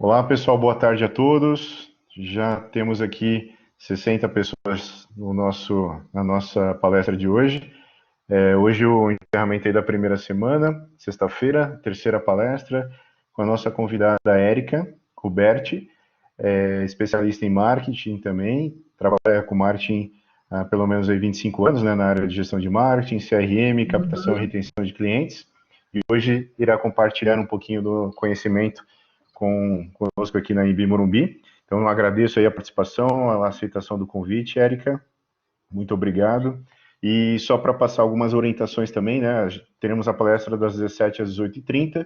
Olá, pessoal, boa tarde a todos. Já temos aqui 60 pessoas na nossa palestra de hoje. Hoje o encerramento aí da primeira semana, sexta-feira, terceira palestra, com a nossa convidada Érica Huberti, especialista em marketing também, trabalha com marketing há pelo menos aí 25 anos, né, na área de gestão de marketing, CRM, captação e retenção de clientes, e hoje irá compartilhar um pouquinho do conhecimento conosco aqui na Imbi Morumbi. Então, eu agradeço aí a participação, a aceitação do convite, Érica. Muito obrigado. E só para passar algumas orientações também, né? Teremos a palestra das 17 às 18h30.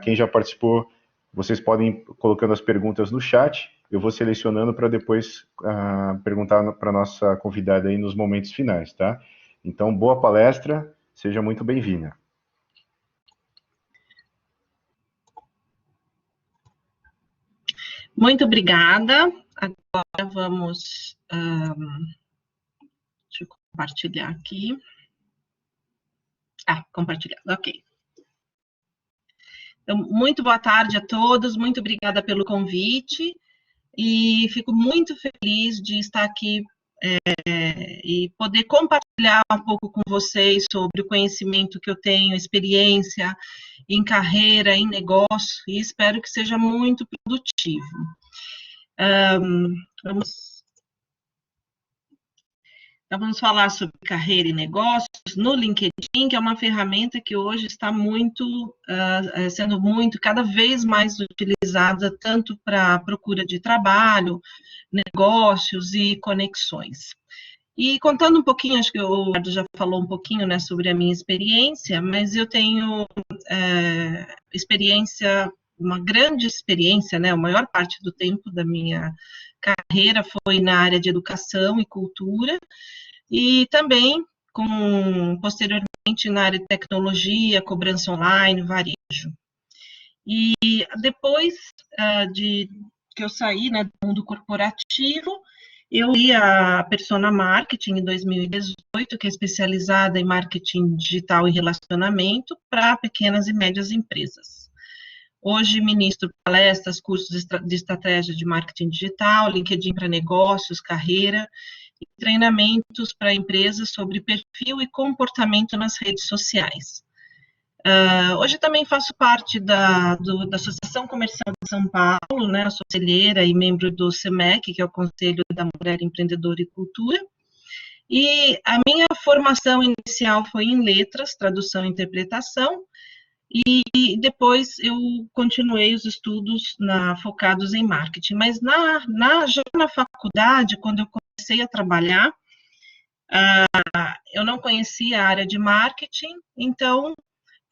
Quem já participou, vocês podem ir colocando as perguntas no chat. Eu vou selecionando para depois perguntar para a nossa convidada aí nos momentos finais, tá? Então, boa palestra, seja muito bem-vinda. Muito obrigada. Agora vamos... deixa eu compartilhar aqui. Compartilhado, ok. Então, muito boa tarde a todos, muito obrigada pelo convite, e fico muito feliz de estar aqui e poder compartilhar um pouco com vocês sobre o conhecimento que eu tenho, experiência em carreira, em negócio, e espero que seja muito produtivo. Vamos falar sobre carreira e negócios no LinkedIn, que é uma ferramenta que hoje está sendo cada vez mais utilizada, tanto para procura de trabalho, negócios e conexões. E contando um pouquinho, acho que o Eduardo já falou um pouquinho, né, sobre a minha experiência, mas eu tenho uma grande experiência, né, a maior parte do tempo da minha carreira foi na área de educação e cultura, e também posteriormente na área de tecnologia, cobrança online, varejo. E depois que eu saí, né, do mundo corporativo, eu fui a Persona Marketing em 2018, que é especializada em marketing digital e relacionamento para pequenas e médias empresas. Hoje ministro palestras, cursos de estratégia de marketing digital, LinkedIn para negócios, carreira, e treinamentos para empresas sobre perfil e comportamento nas redes sociais. Hoje também faço parte da Associação Comercial de São Paulo, né, sou conselheira e membro do CEMEC, que é o Conselho da Mulher Empreendedora e Cultura, e a minha formação inicial foi em letras, tradução e interpretação, e depois eu continuei os estudos focados em marketing, mas já na faculdade, quando eu comecei a trabalhar, eu não conhecia a área de marketing, então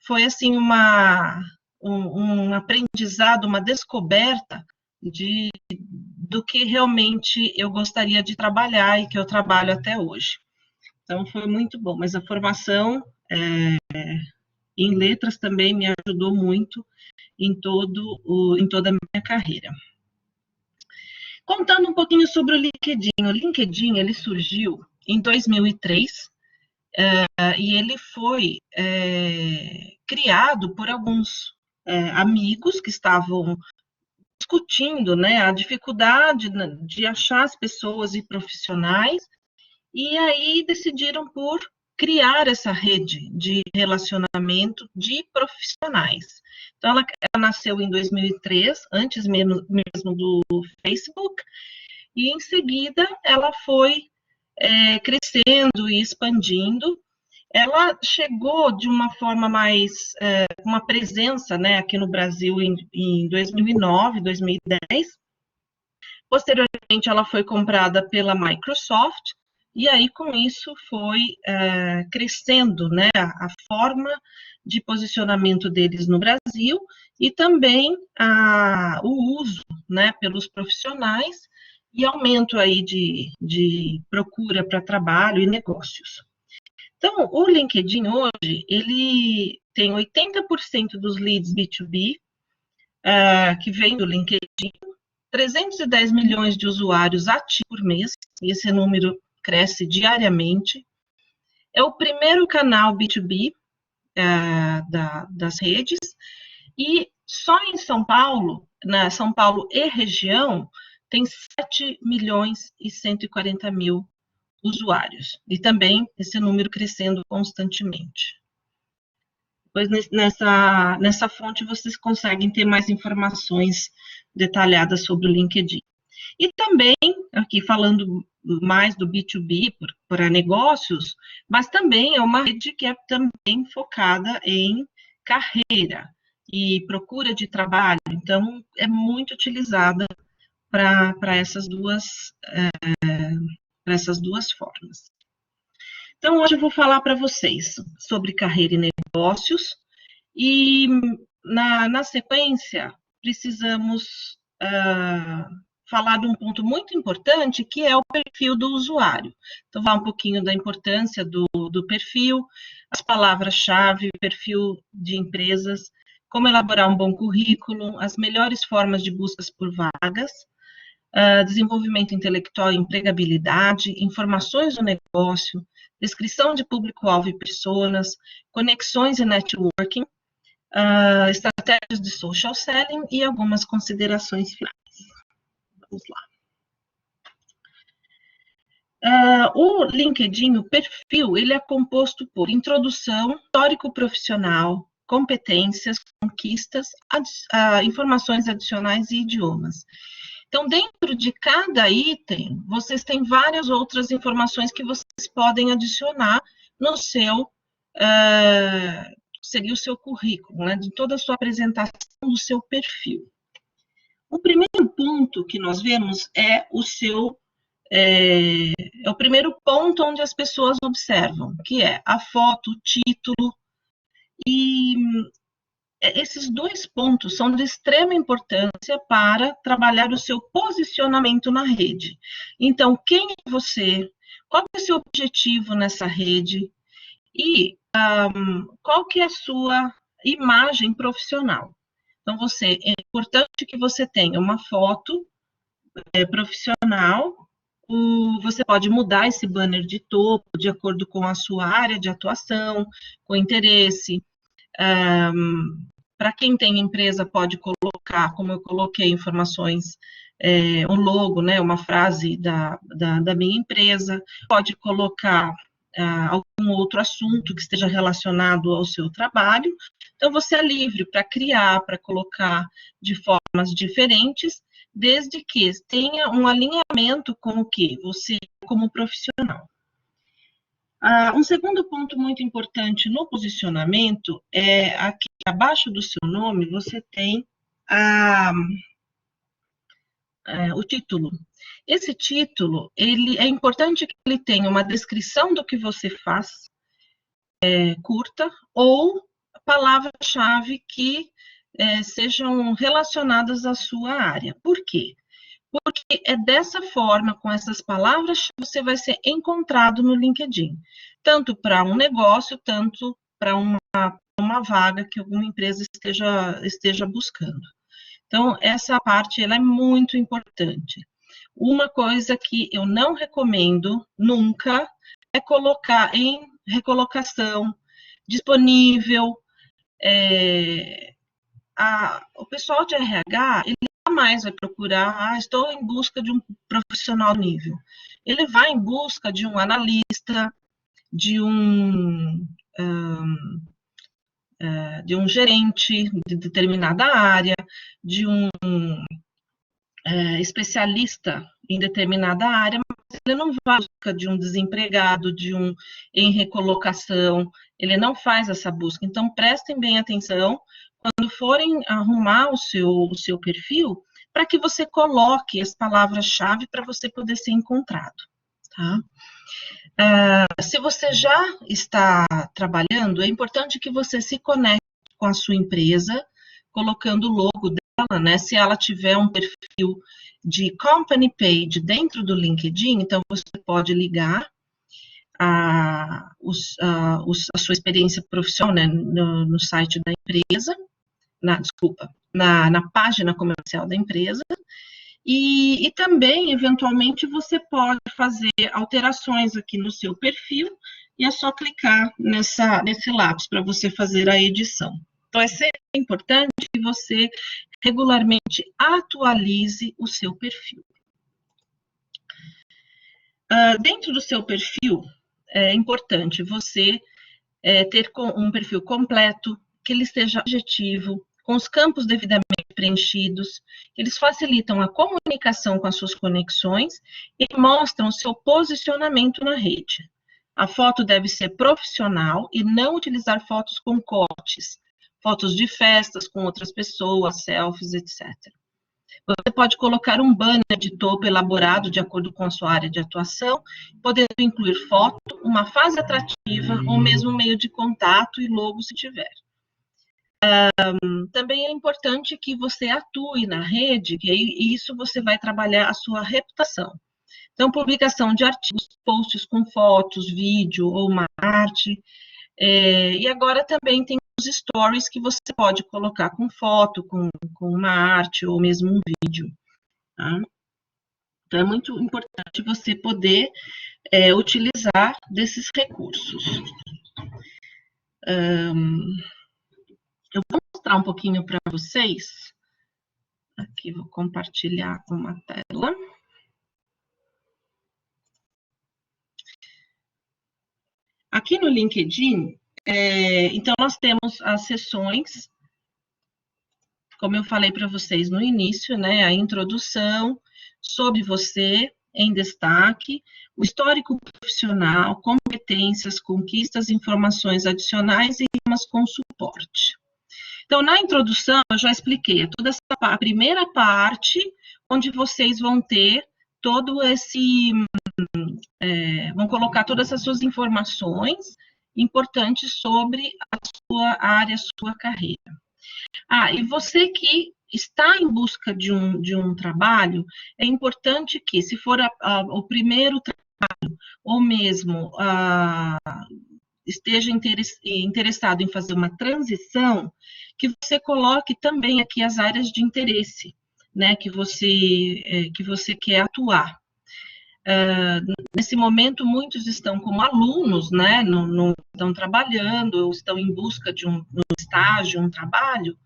foi assim um aprendizado, uma descoberta do que realmente eu gostaria de trabalhar e que eu trabalho até hoje. Então foi muito bom, mas a formação em letras também me ajudou muito em toda a minha carreira. Contando um pouquinho sobre o LinkedIn ele surgiu em 2003, e ele foi criado por alguns amigos que estavam discutindo, né, a dificuldade de achar as pessoas e profissionais, e aí decidiram por criar essa rede de relacionamento de profissionais. Então, ela nasceu em 2003, antes mesmo do Facebook, e em seguida ela foi crescendo e expandindo. Ela chegou de uma forma mais, uma presença, né, aqui no Brasil em 2009, 2010. Posteriormente, ela foi comprada pela Microsoft, e aí, com isso, foi crescendo, né, a forma de posicionamento deles no Brasil e também o uso, né, pelos profissionais e aumento aí de procura para trabalho e negócios. Então, o LinkedIn hoje, ele tem 80% dos leads B2B que vem do LinkedIn, 310 milhões de usuários ativos por mês, e esse número cresce diariamente. É o primeiro canal B2B das redes, E só em São Paulo, na São Paulo e região, tem 7.140.000 usuários. E também esse número crescendo constantemente. Depois, nessa fonte, vocês conseguem ter mais informações detalhadas sobre o LinkedIn. E também, aqui falando mais do B2B, para negócios, mas também é uma rede que é também focada em carreira e procura de trabalho. Então, é muito utilizada para essas duas formas. Então, hoje eu vou falar para vocês sobre carreira e negócios, e na sequência, precisamos falar de um ponto muito importante, que é o perfil do usuário. Então, falar um pouquinho da importância do perfil, as palavras-chave, perfil de empresas, como elaborar um bom currículo, as melhores formas de buscas por vagas, desenvolvimento intelectual e empregabilidade, informações do negócio, descrição de público-alvo e personas, conexões e networking, estratégias de social selling e algumas considerações finais. Vamos lá. O LinkedIn, o perfil, ele é composto por introdução, histórico profissional, competências, conquistas, informações adicionais e idiomas. Então, dentro de cada item, vocês têm várias outras informações que vocês podem adicionar no seu, seria o seu currículo, né, de toda a sua apresentação do seu perfil. O primeiro ponto que nós vemos é o primeiro ponto onde as pessoas observam, que é a foto, o título, e esses dois pontos são de extrema importância para trabalhar o seu posicionamento na rede. Então, quem é você? Qual é o seu objetivo nessa rede? E qual que é a sua imagem profissional? Então, é importante que você tenha uma foto profissional. Você pode mudar esse banner de topo de acordo com a sua área de atuação, com interesse. Para quem tem empresa, pode colocar, como eu coloquei, informações, um logo, né, uma frase da minha empresa, pode colocar algum outro assunto que esteja relacionado ao seu trabalho. Então, você é livre para criar, para colocar de formas diferentes, desde que tenha um alinhamento com o que você como profissional. Um segundo ponto muito importante no posicionamento é aqui abaixo do seu nome você tem o título. Esse título, é importante que ele tenha uma descrição do que você faz, curta, ou palavras-chave que sejam relacionadas à sua área. Por quê? Porque é dessa forma, com essas palavras, você vai ser encontrado no LinkedIn, tanto para um negócio, tanto para uma vaga que alguma empresa esteja buscando. Então, essa parte ela é muito importante. Uma coisa que eu não recomendo nunca é colocar em recolocação, disponível. O pessoal de RH, ele jamais vai procurar, estou em busca de um profissional nível. Ele vai em busca de um analista, de um gerente de determinada área, de um especialista em determinada área, mas ele não vai em busca de um desempregado, em recolocação, ele não faz essa busca. Então, prestem bem atenção quando forem arrumar o seu perfil, para que você coloque as palavras-chave para você poder ser encontrado, tá? Se você já está trabalhando, é importante que você se conecte com a sua empresa, colocando o logo dela, né? Se ela tiver um perfil de company page dentro do LinkedIn, então você pode ligar a sua experiência profissional, né, no site da empresa, na página comercial da empresa, e também, eventualmente, você pode fazer alterações aqui no seu perfil, e é só clicar nesse lápis para você fazer a edição. Então, é sempre importante que você regularmente atualize o seu perfil. Dentro do seu perfil, é importante você ter um perfil completo, que ele esteja objetivo, com os campos devidamente preenchidos, eles facilitam a comunicação com as suas conexões e mostram o seu posicionamento na rede. A foto deve ser profissional e não utilizar fotos com cortes, fotos de festas com outras pessoas, selfies, etc. Você pode colocar um banner de topo elaborado de acordo com a sua área de atuação, podendo incluir foto, uma frase atrativa ou mesmo um meio de contato e logo se tiver. Também é importante que você atue na rede, e isso você vai trabalhar a sua reputação. Então, publicação de artigos, posts com fotos, vídeo ou uma arte. E agora também tem os stories que você pode colocar com foto, com uma arte ou mesmo um vídeo. Tá? Então, é muito importante você poder utilizar desses recursos. Eu vou mostrar um pouquinho para vocês. Aqui, vou compartilhar uma tela. Aqui no LinkedIn, então, nós temos as sessões, como eu falei para vocês no início, né, a introdução, sobre você, em destaque, o histórico profissional, competências, conquistas, informações adicionais e temas com suporte. Então, na introdução, eu já expliquei toda a primeira parte, onde vocês vão ter todo esse... vão colocar todas as suas informações importantes sobre a sua área, a sua carreira. E você que está em busca de um trabalho, é importante que, se for o primeiro trabalho, ou mesmo esteja interessado em fazer uma transição, que você coloque também aqui as áreas de interesse, né, que você quer atuar. Nesse momento, muitos estão como alunos, né, não estão trabalhando, ou estão em busca de um estágio, um trabalho.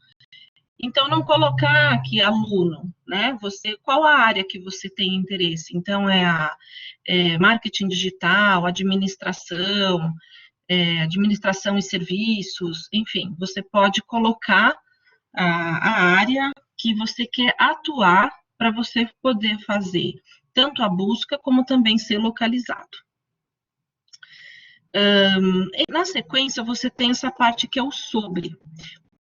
Então, não colocar aqui aluno, né? Qual a área que você tem interesse? Então, marketing digital, administração e serviços, enfim, você pode colocar a área que você quer atuar para você poder fazer tanto a busca como também ser localizado. Na sequência, você tem essa parte que é o sobre.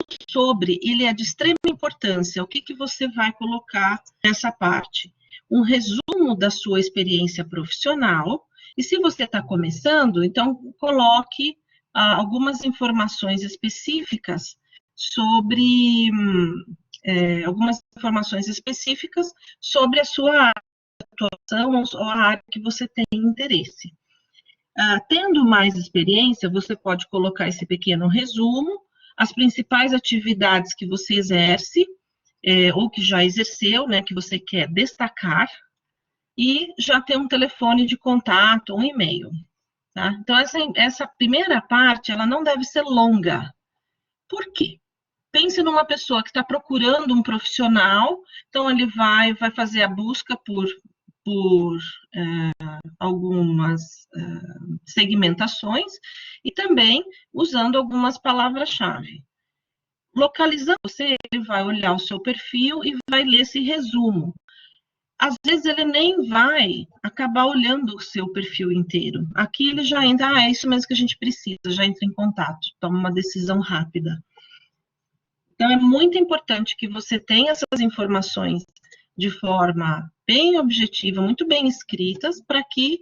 O sobre, ele é de extrema importância. O que você vai colocar nessa parte? Um resumo da sua experiência profissional. E se você está começando, então coloque algumas informações específicas sobre a sua atuação ou a área que você tem interesse. Tendo mais experiência, você pode colocar esse pequeno resumo, as principais atividades que você exerce, ou que já exerceu, né, que você quer destacar, e já ter um telefone de contato, um e-mail. Tá? Então, essa primeira parte, ela não deve ser longa. Por quê? Pense numa pessoa que está procurando um profissional, então ele vai fazer a busca por algumas segmentações e também usando algumas palavras-chave. Localizando você, ele vai olhar o seu perfil e vai ler esse resumo. Às vezes ele nem vai acabar olhando o seu perfil inteiro. Aqui ele já entra, é isso mesmo que a gente precisa, já entra em contato, toma uma decisão rápida. Então, é muito importante que você tenha essas informações de forma bem objetiva, muito bem escritas, para que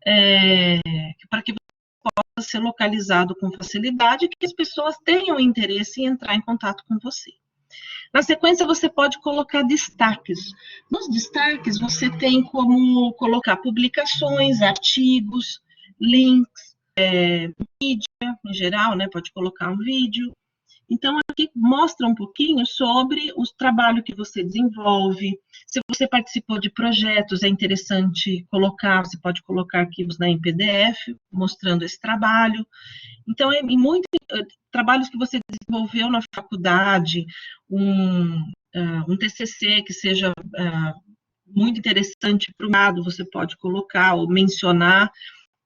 você possa ser localizado com facilidade e que as pessoas tenham interesse em entrar em contato com você. Na sequência, você pode colocar destaques. Nos destaques, você tem como colocar publicações, artigos, links, mídia em geral, né? Pode colocar um vídeo. Então, aqui mostra um pouquinho sobre o trabalho que você desenvolve. Se você participou de projetos, é interessante colocar, você pode colocar arquivos em PDF, mostrando esse trabalho. Então, trabalhos que você desenvolveu na faculdade, um TCC que seja muito interessante para o lado, você pode colocar ou mencionar.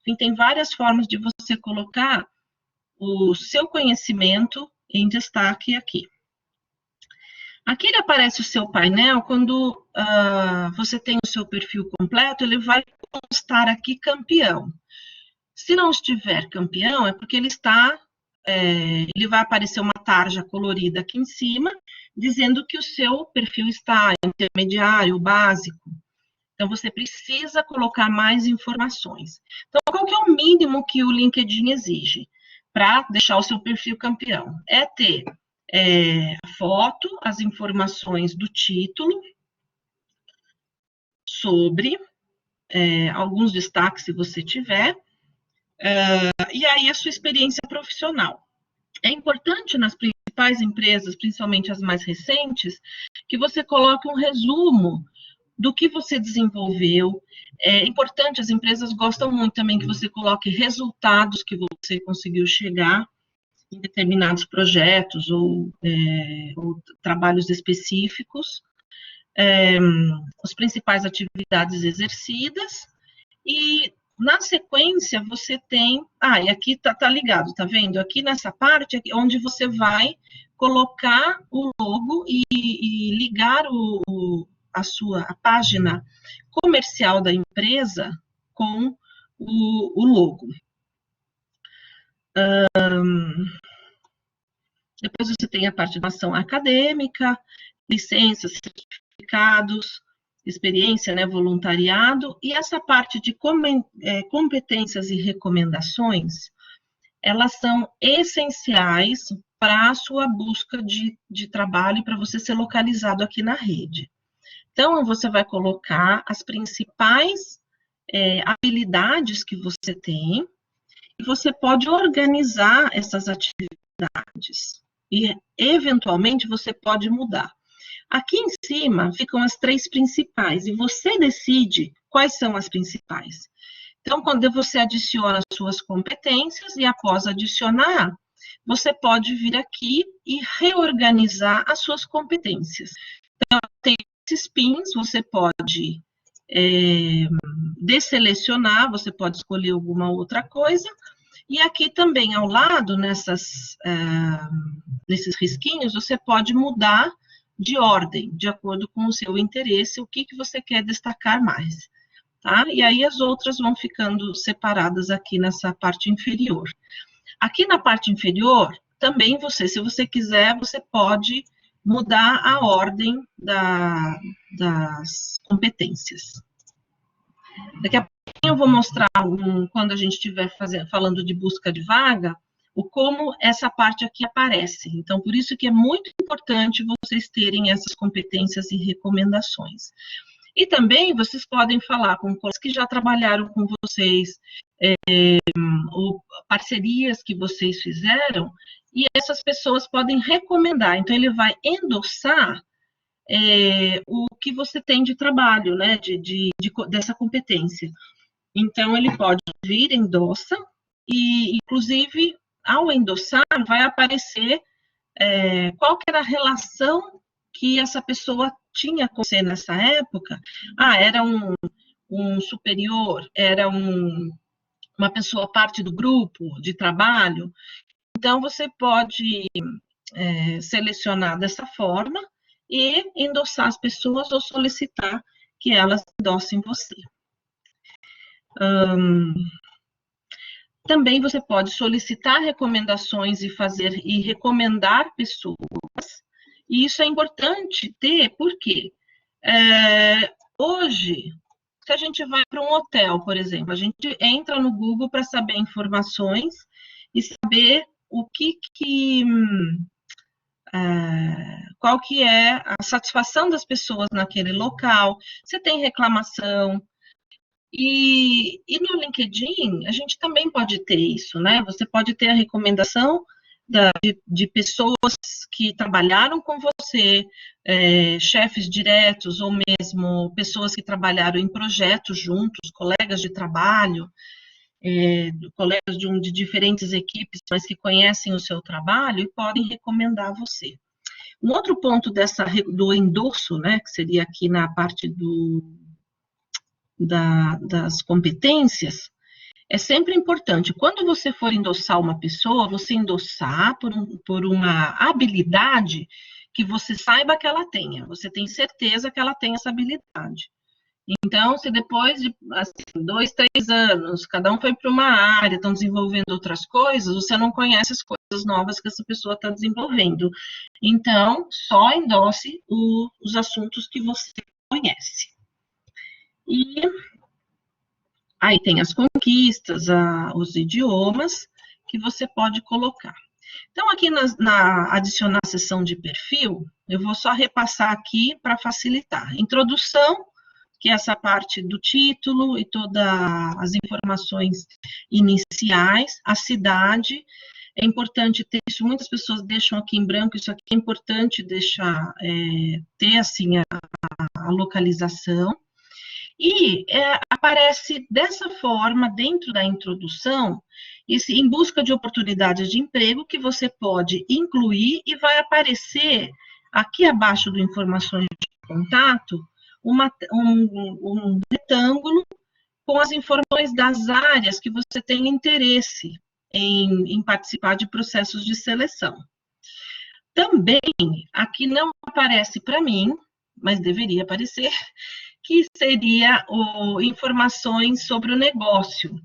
Enfim, tem várias formas de você colocar o seu conhecimento em destaque aqui. Aqui ele aparece o seu painel, quando você tem o seu perfil completo, ele vai constar aqui campeão. Se não estiver campeão, é porque ele vai aparecer uma tarja colorida aqui em cima, dizendo que o seu perfil está intermediário, básico. Então, você precisa colocar mais informações. Então, qual que é o mínimo que o LinkedIn exige para deixar o seu perfil campeão? É ter a foto, as informações do título, sobre alguns destaques, se você tiver, e aí a sua experiência profissional. É importante nas principais empresas, principalmente as mais recentes, que você coloque um resumo do que você desenvolveu. É importante, as empresas gostam muito também que você coloque resultados que você conseguiu chegar em determinados projetos ou trabalhos específicos, as principais atividades exercidas, e na sequência você tem, e aqui tá ligado, tá vendo? Aqui nessa parte, aqui, onde você vai colocar o logo e ligar a página comercial da empresa com o logo. Depois você tem a parte de ação acadêmica, licenças, certificados, experiência, voluntariado, e essa parte de competências e recomendações, elas são essenciais para a sua busca de trabalho, para você ser localizado aqui na rede. Então, você vai colocar as principais habilidades que você tem, e você pode organizar essas atividades, e, eventualmente, você pode mudar. Aqui em cima ficam as 3 principais, e você decide quais são as principais. Então, quando você adiciona as suas competências, e após adicionar, você pode vir aqui e reorganizar as suas competências. Então, tem esses pins, você pode desselecionar, você pode escolher alguma outra coisa, e aqui também, ao lado, nesses risquinhos, você pode mudar de ordem, de acordo com o seu interesse, o que você quer destacar mais, tá? E aí as outras vão ficando separadas aqui nessa parte inferior. Aqui na parte inferior, também se você quiser, você pode mudar a ordem das competências. Daqui a pouquinho eu vou mostrar, quando a gente estiver falando de busca de vaga, como essa parte aqui aparece. Então, por isso que é muito importante vocês terem essas competências e recomendações. E também vocês podem falar com colegas que já trabalharam com vocês, ou parcerias que vocês fizeram, e essas pessoas podem recomendar. Então, ele vai endossar o que você tem de trabalho, né, dessa competência. Então, ele pode vir, endossa, e, inclusive, ao endossar, vai aparecer qual que era a relação que essa pessoa tinha com você nessa época. Era um superior, era uma pessoa parte do grupo de trabalho. Então, você pode selecionar dessa forma e endossar as pessoas ou solicitar que elas endossem você. Também você pode solicitar recomendações e recomendar pessoas. E isso é importante ter, porque hoje, se a gente vai para um hotel, por exemplo, a gente entra no Google para saber informações e saber qual que é a satisfação das pessoas naquele local, se tem reclamação. E no LinkedIn, a gente também pode ter isso, né? Você pode ter a recomendação de pessoas que trabalharam com você, chefes diretos ou mesmo pessoas que trabalharam em projetos juntos, colegas de trabalho, colegas de diferentes equipes, mas que conhecem o seu trabalho e podem recomendar você. Um outro ponto do endosso, né, que seria aqui na parte das competências, é sempre importante, quando você for endossar uma pessoa, você endossar por uma habilidade que você saiba que ela tenha, você tem certeza que ela tem essa habilidade. Então, se depois de assim, 2, 3 anos, cada um foi para uma área, estão desenvolvendo outras coisas, você não conhece as coisas novas que essa pessoa está desenvolvendo. Então, só endosse os assuntos que você conhece. E aí tem as conquistas, os idiomas que você pode colocar. Então, aqui adicionar a seção de perfil, eu vou só repassar aqui para facilitar. Introdução, que é essa parte do título e todas as informações iniciais, a cidade, é importante ter isso, muitas pessoas deixam aqui em branco, isso aqui é importante deixar, ter assim a localização, e aparece dessa forma, dentro da introdução, em busca de oportunidades de emprego, que você pode incluir e vai aparecer aqui abaixo do informações de contato, um retângulo com as informações das áreas que você tem interesse em participar de processos de seleção. Também, aqui não aparece para mim, mas deveria aparecer, que seria informações sobre o negócio.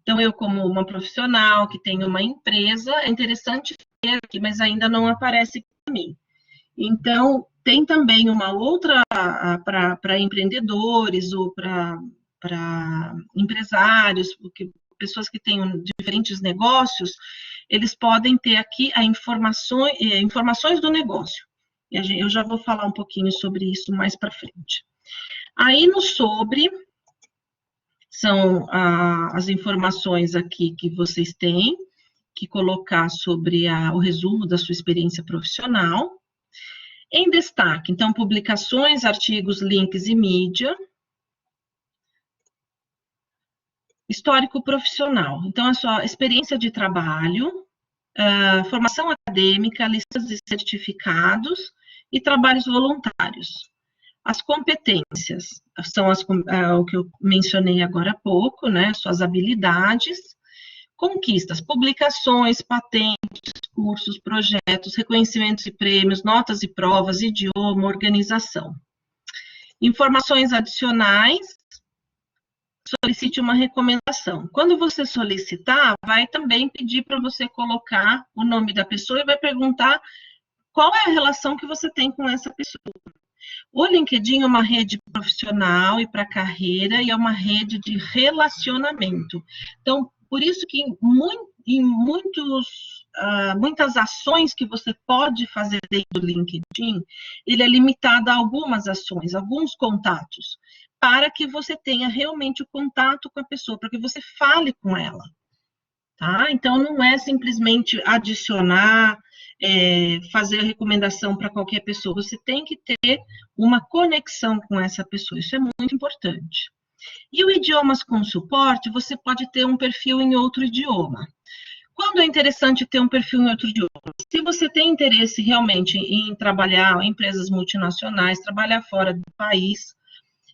Então, eu como uma profissional que tem uma empresa, é interessante ter aqui, mas ainda não aparece para mim. Então, tem também uma outra para empreendedores ou para empresários, porque pessoas que têm diferentes negócios, eles podem ter aqui informações do negócio. Eu já vou falar um pouquinho sobre isso mais para frente. Aí, no sobre, são as informações aqui que vocês têm que colocar sobre o resumo da sua experiência profissional. Em destaque, então, publicações, artigos, links e mídia. Histórico profissional. Então, a sua experiência de trabalho, formação acadêmica, listas de certificados e trabalhos voluntários. As competências são o que eu mencionei agora há pouco, né? Suas habilidades. Conquistas, publicações, patentes, cursos, projetos, reconhecimentos e prêmios, notas e provas, idioma, organização. Informações adicionais, solicite uma recomendação. Quando você solicitar, vai também pedir para você colocar o nome da pessoa e vai perguntar qual é a relação que você tem com essa pessoa. O LinkedIn é uma rede profissional e para carreira e é uma rede de relacionamento. Então, por isso que em muitas ações que você pode fazer dentro do LinkedIn, ele é limitado a algumas ações, alguns contatos, para que você tenha realmente o contato com a pessoa, para que você fale com ela. Tá? Então, não é simplesmente adicionar, fazer a recomendação para qualquer pessoa. Você tem que ter uma conexão com essa pessoa. Isso é muito importante. E o idiomas com suporte, você pode ter um perfil em outro idioma. Quando é interessante ter um perfil em outro idioma? Se você tem interesse realmente em trabalhar em empresas multinacionais, trabalhar fora do país,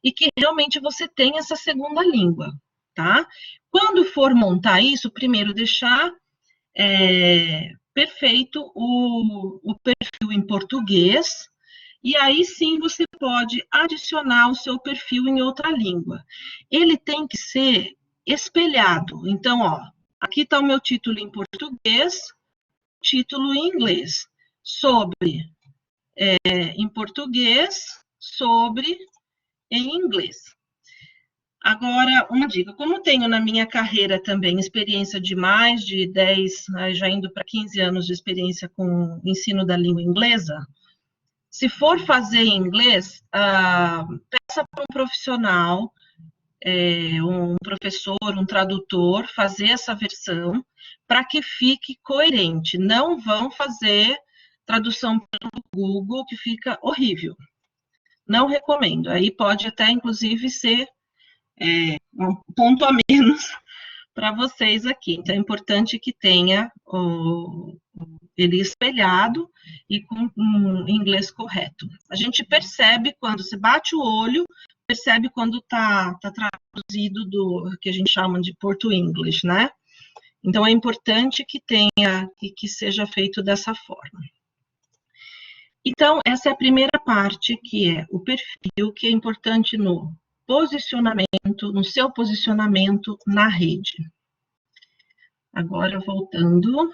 e que realmente você tem essa segunda língua, tá? Quando for montar isso, primeiro deixar perfeito o perfil em português, e aí sim você pode adicionar o seu perfil em outra língua. Ele tem que ser espelhado. Então, ó, aqui está o meu título em português, título em inglês, sobre em português, sobre em inglês. Agora, uma dica, como tenho na minha carreira também experiência de mais de 10, já indo para 15 anos de experiência com ensino da língua inglesa, se for fazer em inglês, peça para um profissional um professor, um tradutor, fazer essa versão para que fique coerente. Não vão fazer tradução pelo Google, que fica horrível. Não recomendo. Aí pode até, inclusive, ser um ponto a menos para vocês aqui. Então, é importante que tenha ele espelhado e com um inglês correto. A gente percebe quando você bate o olho, percebe quando está traduzido do que a gente chama de Porto English, né? Então, é importante que tenha, que seja feito dessa forma. Então, essa é a primeira parte, que é o perfil, que é importante no posicionamento, no seu posicionamento na rede. Agora, voltando.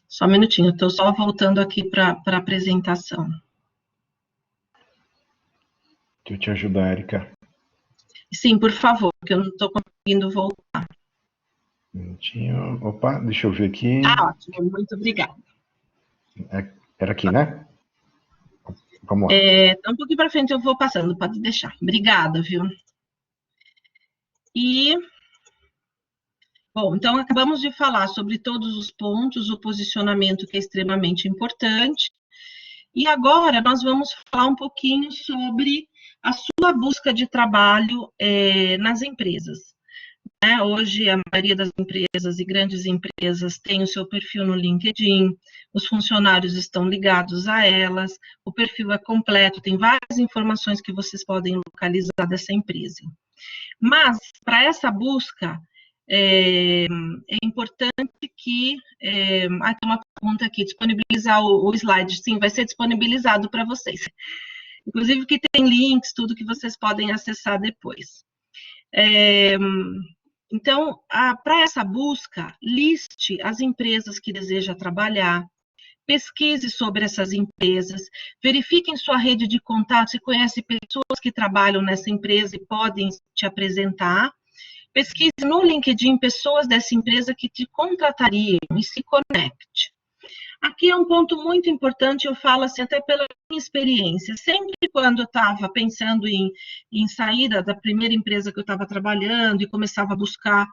Só um minutinho, estou só voltando aqui para a apresentação. Deixa eu te ajudar, Erika. Sim, por favor, porque eu não estou conseguindo voltar. Um minutinho. Opa, deixa eu ver aqui. Ótimo, muito obrigada. Era aqui, né? Vamos lá. Um pouquinho para frente eu vou passando, pode deixar. Obrigada, viu? Bom, então acabamos de falar sobre todos os pontos, o posicionamento, que é extremamente importante. E agora nós vamos falar um pouquinho sobre a sua busca de trabalho nas empresas. Hoje, a maioria das empresas e grandes empresas tem o seu perfil no LinkedIn, os funcionários estão ligados a elas, o perfil é completo, tem várias informações que vocês podem localizar dessa empresa. Mas, para essa busca, é importante que... tem uma pergunta aqui, disponibilizar o slide. Sim, vai ser disponibilizado para vocês. Inclusive que tem links, tudo que vocês podem acessar depois. Então, para essa busca, liste as empresas que deseja trabalhar, pesquise sobre essas empresas, verifique em sua rede de contatos se conhece pessoas que trabalham nessa empresa e podem te apresentar. Pesquise no LinkedIn pessoas dessa empresa que te contratariam e se conecte. Aqui é um ponto muito importante, eu falo assim, até pela minha experiência. Sempre quando eu estava pensando em sair da primeira empresa que eu estava trabalhando e começava a buscar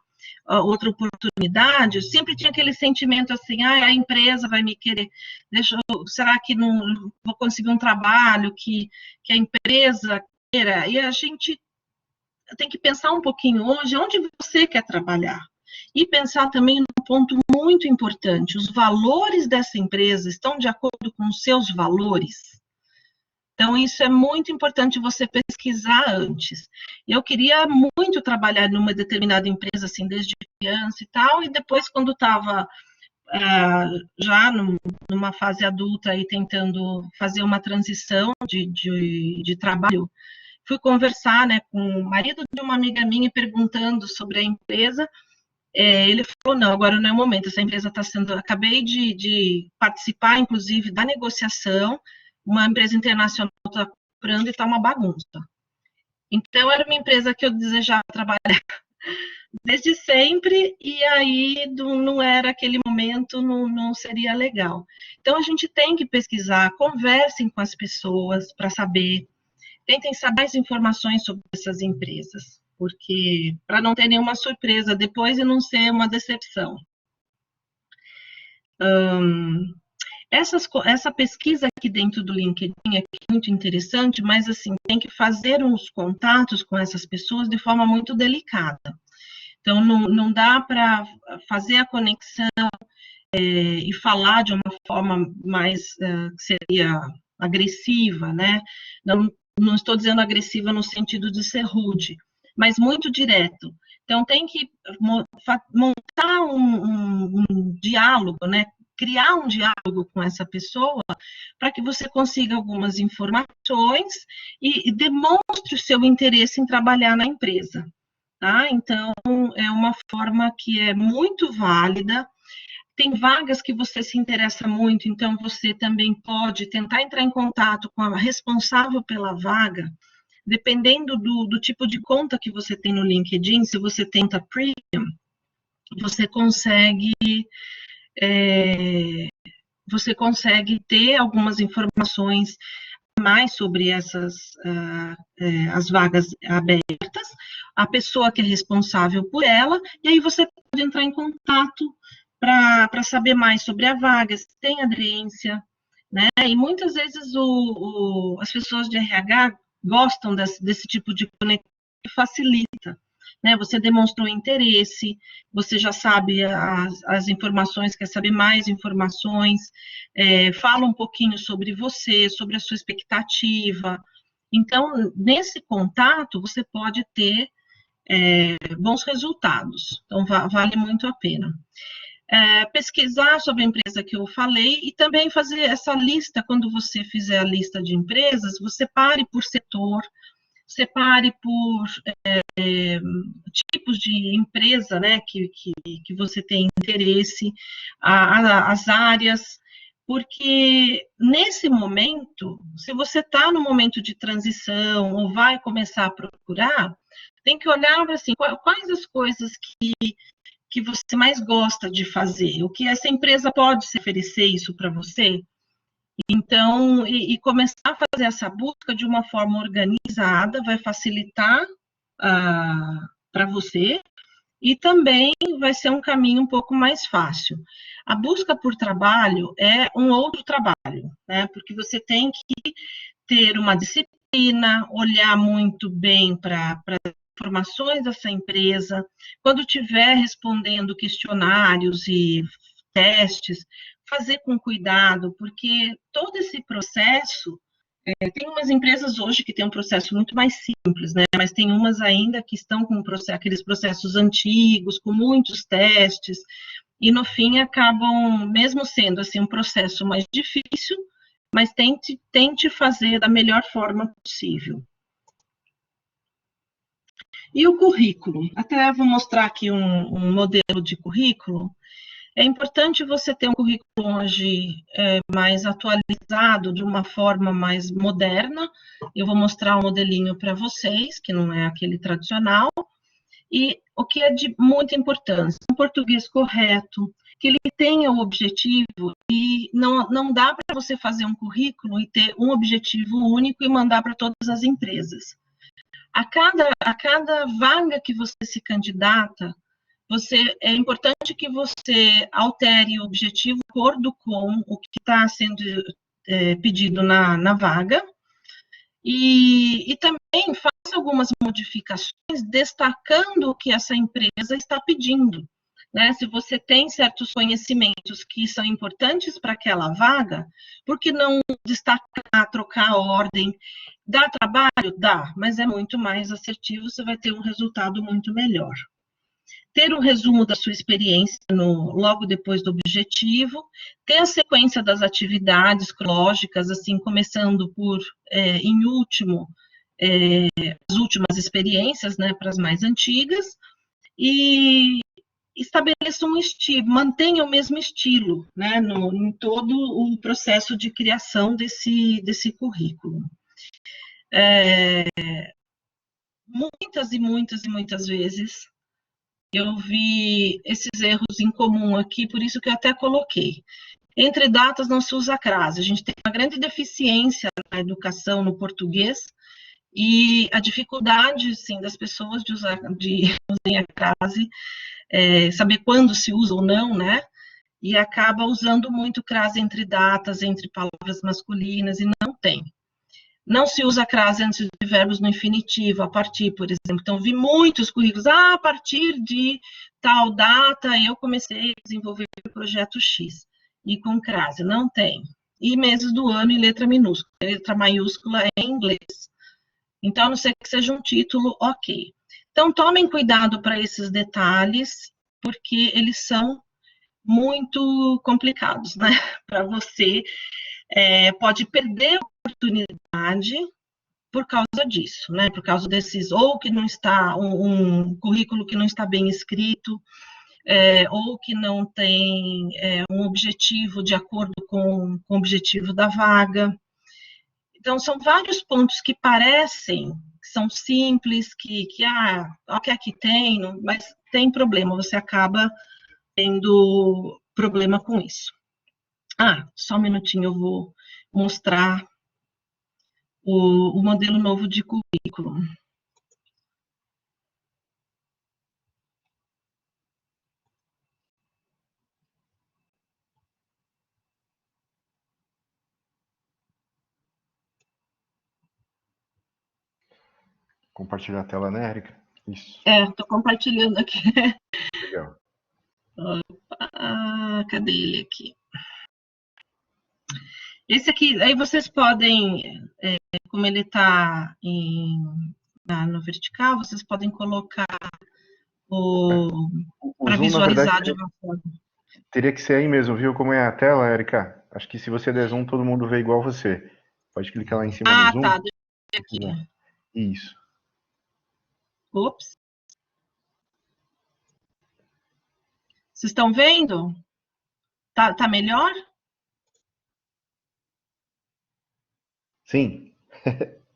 outra oportunidade, eu sempre tinha aquele sentimento assim, a empresa vai me querer, será que não vou conseguir um trabalho que a empresa queira? E a gente tem que pensar um pouquinho hoje, onde você quer trabalhar? E pensar também num ponto muito importante, os valores dessa empresa estão de acordo com os seus valores? Então, isso é muito importante você pesquisar antes. Eu queria muito trabalhar numa determinada empresa, assim, desde criança e tal, e depois, quando estava já numa fase adulta e tentando fazer uma transição de trabalho, fui conversar, né, com o marido de uma amiga minha, perguntando sobre a empresa. Ele falou, não, agora não é o momento, essa empresa está sendo... Acabei de participar, inclusive, da negociação, uma empresa internacional está comprando e está uma bagunça. Então, era uma empresa que eu desejava trabalhar desde sempre, e aí não era aquele momento, não seria legal. Então, a gente tem que pesquisar, conversem com as pessoas para saber, tentem saber mais informações sobre essas empresas, porque para não ter nenhuma surpresa depois e não ser uma decepção. Essa pesquisa aqui dentro do LinkedIn é muito interessante, mas assim, tem que fazer uns contatos com essas pessoas de forma muito delicada. Então, não dá para fazer a conexão e falar de uma forma mais, que seria agressiva, né? Não estou dizendo agressiva no sentido de ser rude, mas muito direto. Então, tem que montar um diálogo, né? Criar um diálogo com essa pessoa para que você consiga algumas informações e demonstre o seu interesse em trabalhar na empresa. Tá? Então, é uma forma que é muito válida. Tem vagas que você se interessa muito, então você também pode tentar entrar em contato com a responsável pela vaga, dependendo do tipo de conta que você tem no LinkedIn. Se você tenta Premium, você consegue, você consegue ter algumas informações mais sobre as vagas abertas, a pessoa que é responsável por ela, e aí você pode entrar em contato para saber mais sobre a vaga, se tem aderência, né? E muitas vezes as pessoas de RH gostam desse tipo de conexão que facilita, né? Você demonstrou interesse, você já sabe as informações, quer saber mais informações, fala um pouquinho sobre você, sobre a sua expectativa. Então, nesse contato, você pode ter bons resultados. Então, vale muito a pena. Pesquisar sobre a empresa que eu falei e também fazer essa lista. Quando você fizer a lista de empresas, você pare por setor, separe por tipos de empresa, né, que você tem interesse, as áreas, porque nesse momento, se você está no momento de transição ou vai começar a procurar, tem que olhar para assim, quais as coisas que você mais gosta de fazer, o que essa empresa pode se oferecer isso para você. Então, começar a fazer essa busca de uma forma organizada vai facilitar para você e também vai ser um caminho um pouco mais fácil. A busca por trabalho é um outro trabalho, né? Porque você tem que ter uma disciplina, olhar muito bem para informações dessa empresa. Quando estiver respondendo questionários e testes, fazer com cuidado, porque todo esse processo, tem umas empresas hoje que têm um processo muito mais simples, né? Mas tem umas ainda que estão com aqueles processos antigos, com muitos testes, e no fim acabam, mesmo sendo assim um processo mais difícil, mas tente fazer da melhor forma possível. E o currículo? Até vou mostrar aqui um modelo de currículo. É importante você ter um currículo hoje mais atualizado, de uma forma mais moderna. Eu vou mostrar um modelinho para vocês, que não é aquele tradicional. E o que é de muita importância, um português correto, que ele tenha o objetivo, e não dá para você fazer um currículo e ter um objetivo único e mandar para todas as empresas. A cada vaga que você se candidata, é importante que você altere o objetivo de acordo com o que está sendo pedido na vaga, e também faça algumas modificações destacando o que essa empresa está pedindo, né? Se você tem certos conhecimentos que são importantes para aquela vaga, por que não destacar, trocar a ordem? Dá trabalho? Dá, mas é muito mais assertivo, você vai ter um resultado muito melhor. Ter um resumo da sua experiência logo depois do objetivo, ter a sequência das atividades cronológicas, assim, começando por, em último, as últimas experiências, né, para as mais antigas, e estabeleça um estilo, mantenha o mesmo estilo, né, em todo o processo de criação desse currículo. Muitas e muitas e muitas vezes eu vi esses erros em comum aqui, por isso que eu até coloquei. Entre datas não se usa crase. A gente tem uma grande deficiência na educação, no português, e a dificuldade, sim, das pessoas de usar a crase, saber quando se usa ou não, né? E acaba usando muito crase entre datas, entre palavras masculinas, e não tem. Não se usa crase antes de verbos no infinitivo, a partir, por exemplo. Então, vi muitos currículos, a partir de tal data eu comecei a desenvolver o projeto X, e com crase, não tem. E meses do ano em letra minúscula, letra maiúscula é em inglês. Então, a não ser que seja um título, ok. Então, tomem cuidado para esses detalhes, porque eles são muito complicados, né? Para você, pode perder a oportunidade por causa disso, né? Por causa desses, ou que não está, um currículo que não está bem escrito, ou que não tem um objetivo de acordo com o objetivo da vaga. Então, são vários pontos que parecem, que são simples, o que aqui tem, mas tem problema, você acaba tendo problema com isso. Só um minutinho, eu vou mostrar o modelo novo de currículo. Compartilhar a tela, né, Érica? Isso. Estou compartilhando aqui. Legal. Cadê ele aqui? Esse aqui, aí vocês podem, como ele está no vertical, vocês podem colocar para zoom, na visualizar verdade, de uma forma. teria que ser aí mesmo, viu como é a tela, Érica? Acho que se você der zoom, todo mundo vê igual você. Pode clicar lá em cima no zoom. Tá, deixa eu aqui. Isso. Ops. Vocês estão vendo? Tá melhor? Sim.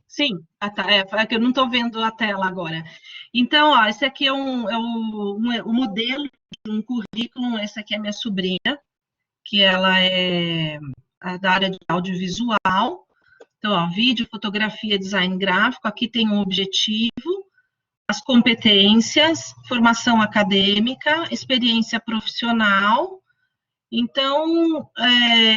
Sim. Tá. É que eu não estou vendo a tela agora. Então, esse aqui é o modelo de um currículo. Essa aqui é minha sobrinha, que ela é da área de audiovisual. Então, vídeo, fotografia, design gráfico. Aqui tem um objetivo, as competências, formação acadêmica, experiência profissional. Então,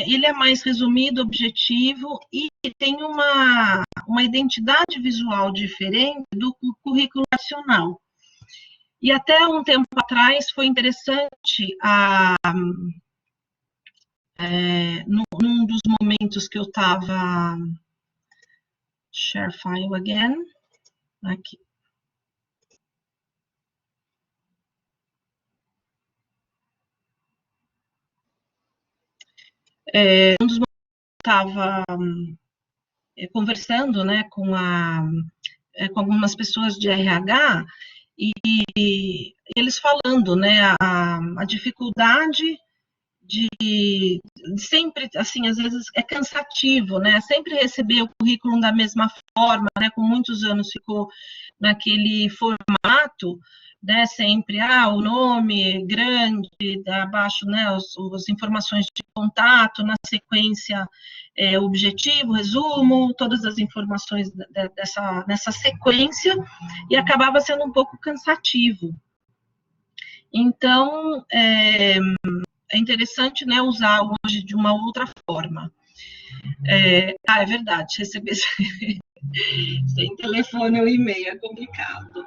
ele é mais resumido, objetivo, e tem uma identidade visual diferente do currículo nacional. E até um tempo atrás foi interessante, num dos momentos que eu estava... Share file again. Aqui. Um dos momentos que eu estava conversando, né, com algumas pessoas de RH, e eles falando, né, a dificuldade de sempre, assim, às vezes é cansativo, né, sempre receber o currículo da mesma forma, né, com muitos anos ficou naquele formato, né, sempre, o nome grande, abaixo, né, as informações de contato, na sequência, objetivo, resumo, todas as informações nessa sequência, e acabava sendo um pouco cansativo. Então, é interessante, né, usar hoje de uma outra forma. É verdade, receber sem telefone ou e-mail é complicado.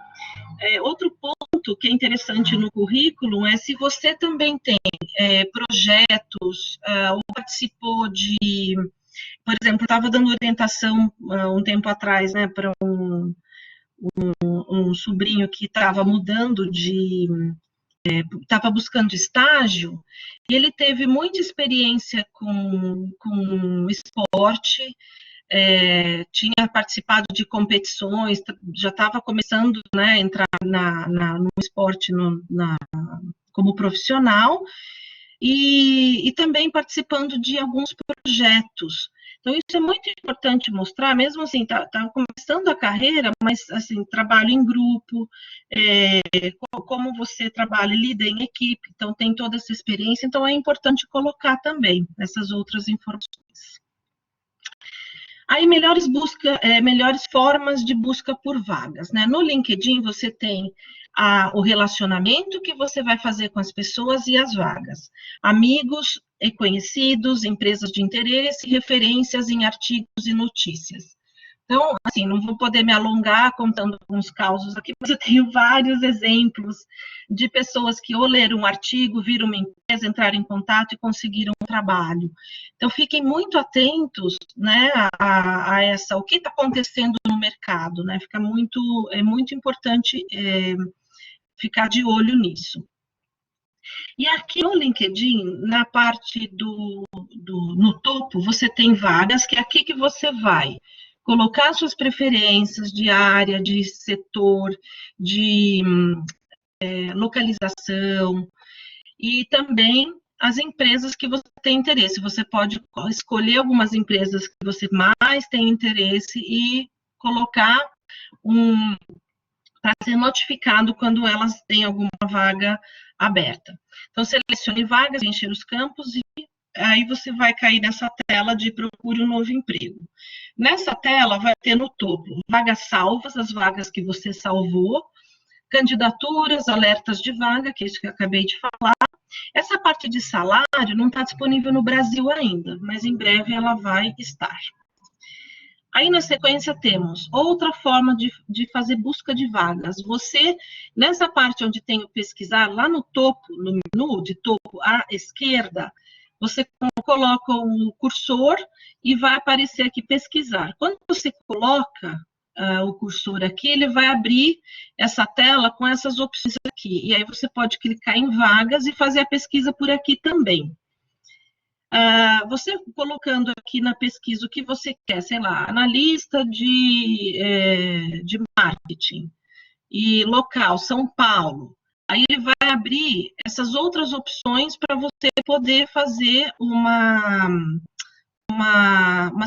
Outro ponto que é interessante no currículo é se você também tem projetos ou participou de, por exemplo, eu estava dando orientação um tempo atrás, né, para um sobrinho que estava mudando estava buscando estágio, e ele teve muita experiência com esporte, tinha participado de competições, já estava começando, né, a entrar no esporte como profissional, e também participando de alguns projetos. Então, isso é muito importante mostrar, mesmo assim, tá começando a carreira, mas, assim, trabalho em grupo, como você trabalha, lida em equipe, então tem toda essa experiência, então é importante colocar também essas outras informações. Aí, melhores formas de busca por vagas, né? No LinkedIn, você tem o relacionamento que você vai fazer com as pessoas e as vagas. Amigos e conhecidos, empresas de interesse, referências em artigos e notícias. Então, assim, não vou poder me alongar contando alguns causos aqui, mas eu tenho vários exemplos de pessoas que ou leram um artigo, viram uma empresa, entraram em contato e conseguiram um trabalho. Então, fiquem muito atentos, né, a o que está acontecendo no mercado, né? É muito importante ficar de olho nisso. E aqui no LinkedIn, na parte no topo, você tem vagas, que é aqui que você vai colocar suas preferências de área, de setor, de localização. e também as empresas que você tem interesse. Você pode escolher algumas empresas que você mais tem interesse e colocar para ser notificado quando elas têm alguma vaga aberta. Então, selecione vagas, encher os campos e aí você vai cair nessa tela de procure um novo emprego. Nessa tela vai ter no topo vagas salvas, as vagas que você salvou, candidaturas, alertas de vaga, que é isso que eu acabei de falar. Essa parte de salário não está disponível no Brasil ainda, mas em breve ela vai estar. Aí, na sequência, temos outra forma de fazer busca de vagas. Você, nessa parte onde tem o pesquisar, lá no topo, no menu de topo à esquerda, você coloca o cursor e vai aparecer aqui pesquisar. Quando você coloca o cursor aqui, ele vai abrir essa tela com essas opções aqui. E aí você pode clicar em vagas e fazer a pesquisa por aqui também. Você colocando aqui na pesquisa o que você quer, sei lá, analista de marketing e local, São Paulo. Aí ele vai abrir essas outras opções para você poder fazer uma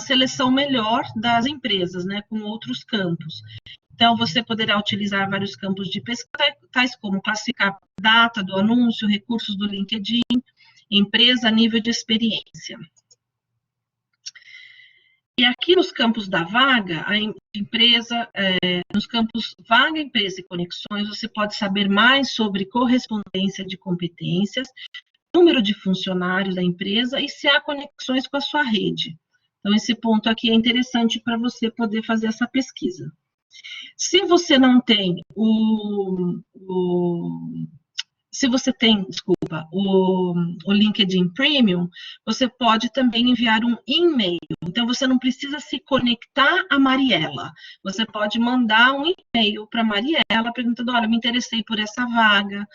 seleção melhor das empresas, né, com outros campos. Então, você poderá utilizar vários campos de pesquisa, tais como classificar data do anúncio, recursos do LinkedIn, empresa, nível de experiência. E aqui nos campos da vaga, a empresa, nos campos vaga, empresa e conexões, você pode saber mais sobre correspondência de competências, número de funcionários da empresa e se há conexões com a sua rede. Então, esse ponto aqui é interessante para você poder fazer essa pesquisa. Se você não tem se você tem, desculpa, o LinkedIn Premium, você pode também enviar um e-mail. Então, você não precisa se conectar a Mariela. Você pode mandar um e-mail para a Mariela, perguntando, olha, me interessei por essa vaga,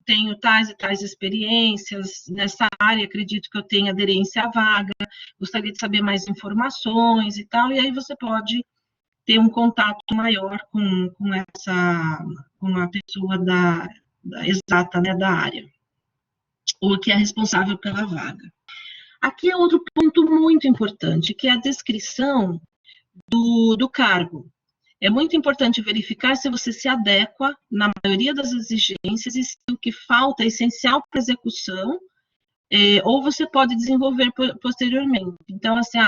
tenho tais e tais experiências nessa área, acredito que eu tenha aderência à vaga, gostaria de saber mais informações e tal, e aí você pode ter um contato maior com a pessoa exata, né, da área, ou que é responsável pela vaga. Aqui é outro ponto muito importante, que é a descrição do cargo. É muito importante verificar se você se adequa na maioria das exigências e se o que falta é essencial para a execução, ou você pode desenvolver posteriormente. Então, assim,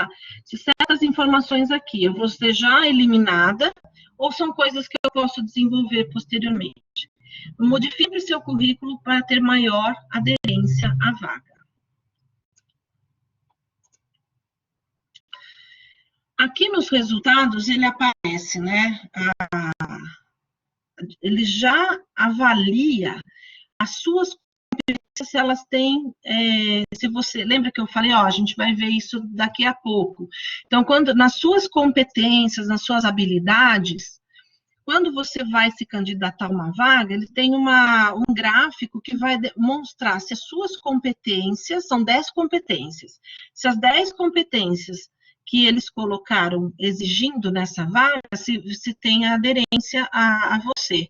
se certas informações aqui eu vou ser já eliminada, ou são coisas que eu posso desenvolver posteriormente. Modifique o seu currículo para ter maior aderência à vaga. Aqui nos resultados, ele aparece, né? Ele já avalia as suas competências, se elas têm, se você, lembra que eu falei, a gente vai ver isso daqui a pouco. Então, nas suas competências, nas suas habilidades, quando você vai se candidatar a uma vaga, ele tem um gráfico que vai mostrar se as suas competências, são 10 competências, se as 10 competências que eles colocaram exigindo nessa vaga, se tem aderência a você.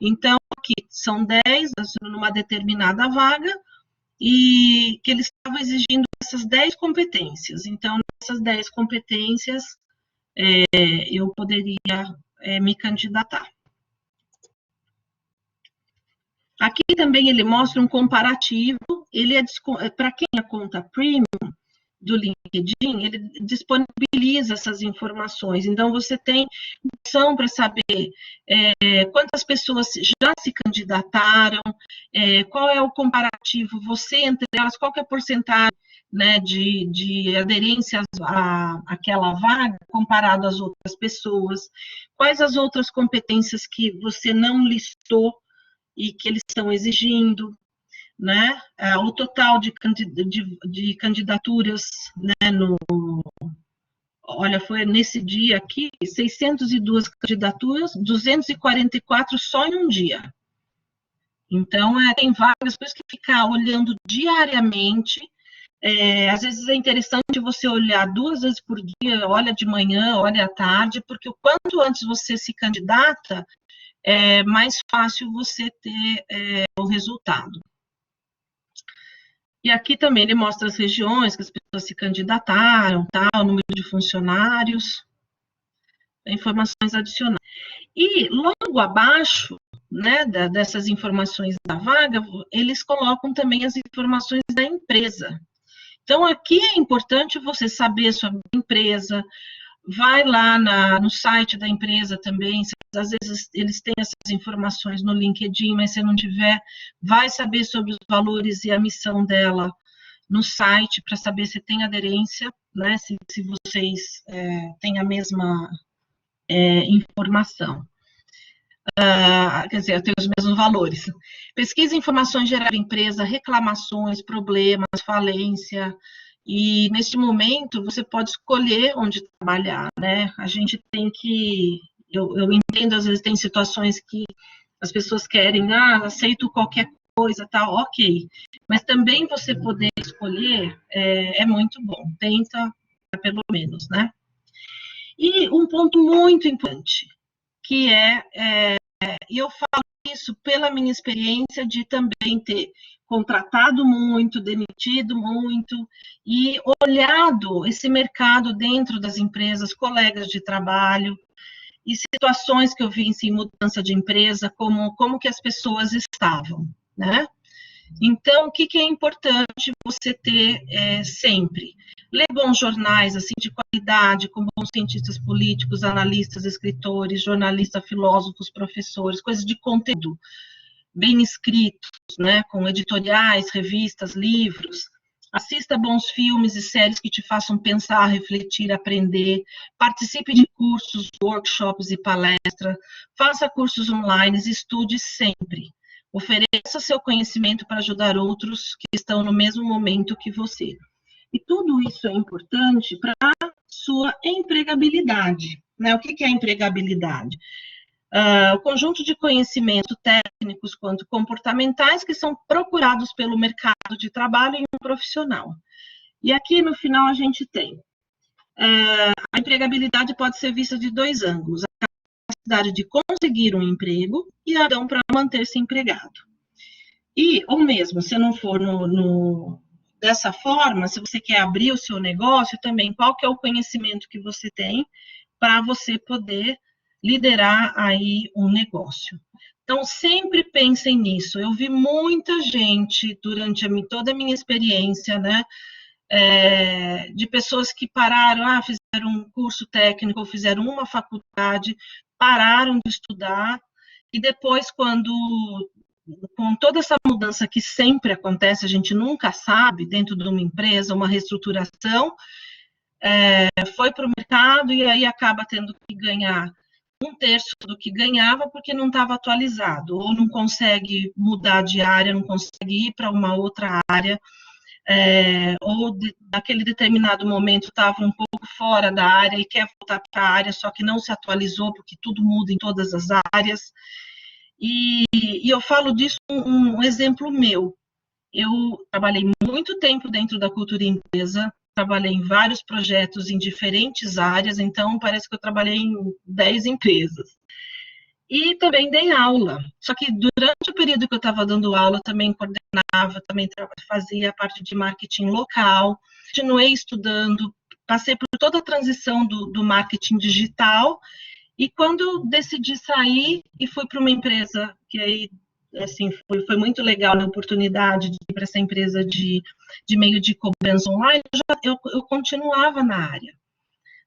Então, aqui são 10 numa determinada vaga, e que eles estavam exigindo essas 10 competências. Então, nessas 10 competências, eu poderia me candidatar. Aqui também ele mostra um comparativo, ele para quem é conta premium do LinkedIn, ele disponibiliza essas informações. Então, você tem opção para saber quantas pessoas já se candidataram, qual é o comparativo, você entre elas, qual que é a porcentagem, né, de aderência àquela vaga comparado às outras pessoas, quais as outras competências que você não listou e que eles estão exigindo, né? O total de candidaturas, né, olha, foi nesse dia aqui, 602 candidaturas, 244 só em um dia. Então, tem várias coisas que ficar olhando diariamente. Às vezes é interessante você olhar 2 vezes por dia, olha de manhã, olha à tarde, porque o quanto antes você se candidata, é mais fácil você ter o resultado. E aqui também ele mostra as regiões que as pessoas se candidataram, o número de funcionários, informações adicionais. E logo abaixo, né, dessas informações da vaga, eles colocam também as informações da empresa. Então, aqui é importante você saber sobre a empresa, vai lá no site da empresa também, às vezes eles têm essas informações no LinkedIn, mas se não tiver, vai saber sobre os valores e a missão dela no site, para saber se tem aderência, né, se vocês têm a mesma informação. Quer dizer, tem os mesmos valores. Pesquisa informações gerais da empresa, reclamações, problemas, falência, e neste momento você pode escolher onde trabalhar, né? A gente tem que, eu entendo, às vezes tem situações que as pessoas querem, aceito qualquer coisa, tal, ok. Mas também você poder escolher é muito bom, tenta pelo menos, né? E um ponto muito importante, que e eu falo isso pela minha experiência de também ter contratado muito, demitido muito e olhado esse mercado dentro das empresas, colegas de trabalho e situações que eu vi em mudança de empresa, como que as pessoas estavam, né? Então, o que é importante você ter sempre? Ler bons jornais, assim, de qualidade, com bons cientistas políticos, analistas, escritores, jornalistas, filósofos, professores, coisas de conteúdo, bem escritos, né, com editoriais, revistas, livros. Assista bons filmes e séries que te façam pensar, refletir, aprender. Participe de cursos, workshops e palestras. Faça cursos online, estude sempre. Ofereça seu conhecimento para ajudar outros que estão no mesmo momento que você. E tudo isso é importante para a sua empregabilidade, né? O que é empregabilidade? O conjunto de conhecimentos técnicos quanto comportamentais que são procurados pelo mercado de trabalho em um profissional. E aqui no final a gente tem a empregabilidade pode ser vista de dois ângulos: a capacidade de conseguir um emprego e a ação para manter-se empregado. Ou mesmo, se não for dessa forma, se você quer abrir o seu negócio também, qual que é o conhecimento que você tem para você poder liderar aí um negócio. Então, sempre pensem nisso. Eu vi muita gente, durante toda a minha experiência, né, de pessoas que pararam, fizeram um curso técnico, ou fizeram uma faculdade, pararam de estudar, e depois, com toda essa mudança que sempre acontece, a gente nunca sabe, dentro de uma empresa, uma reestruturação, foi para o mercado e aí acaba tendo que ganhar um terço do que ganhava porque não estava atualizado, ou não consegue mudar de área, não consegue ir para uma outra área, ou naquele determinado momento estava um pouco fora da área e quer voltar para a área, só que não se atualizou porque tudo muda em todas as áreas. E eu falo disso um exemplo meu. Eu trabalhei muito tempo dentro da cultura inglesa, trabalhei em vários projetos em diferentes áreas, então parece que eu trabalhei em 10 empresas. E também dei aula, só que durante o período que eu estava dando aula, também coordenava, também fazia a parte de marketing local, continuei estudando, passei por toda a transição do marketing digital, e quando eu decidi sair e fui para uma empresa que aí, assim, foi muito legal a oportunidade de ir para essa empresa de meio de cobrança online, eu continuava na área,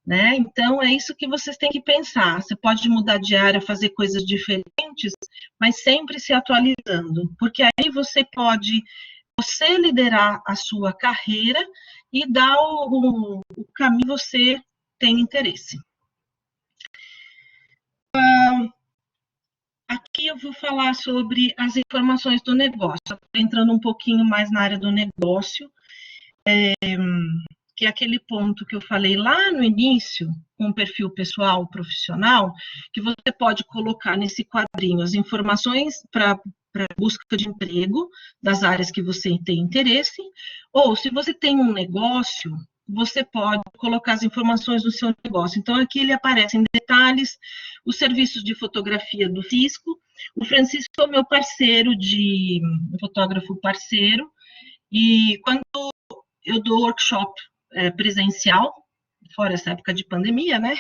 né? Então, é isso que vocês têm que pensar. Você pode mudar de área, fazer coisas diferentes, mas sempre se atualizando, porque aí você pode liderar a sua carreira e dar o caminho que você tem interesse. Aqui eu vou falar sobre as informações do negócio, entrando um pouquinho mais na área do negócio, que é aquele ponto que eu falei lá no início, com o perfil pessoal, profissional, que você pode colocar nesse quadrinho as informações para busca de emprego das áreas que você tem interesse, ou se você tem um negócio, você pode colocar as informações do seu negócio. Então, aqui ele aparece em detalhes os serviços de fotografia do Francisco. O Francisco é o meu parceiro, um fotógrafo parceiro, e quando eu dou workshop presencial, fora essa época de pandemia, né?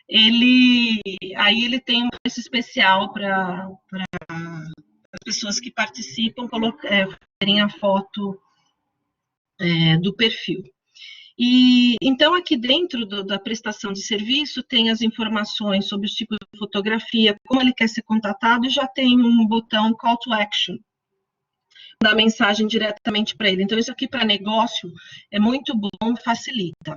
Aí ele tem um preço especial para as pessoas que participam terem a foto do perfil. E então aqui dentro da prestação de serviço tem as informações sobre os tipos de fotografia, como ele quer ser contatado, e já tem um botão Call to Action, da mensagem diretamente para ele. Então isso aqui para negócio é muito bom, facilita.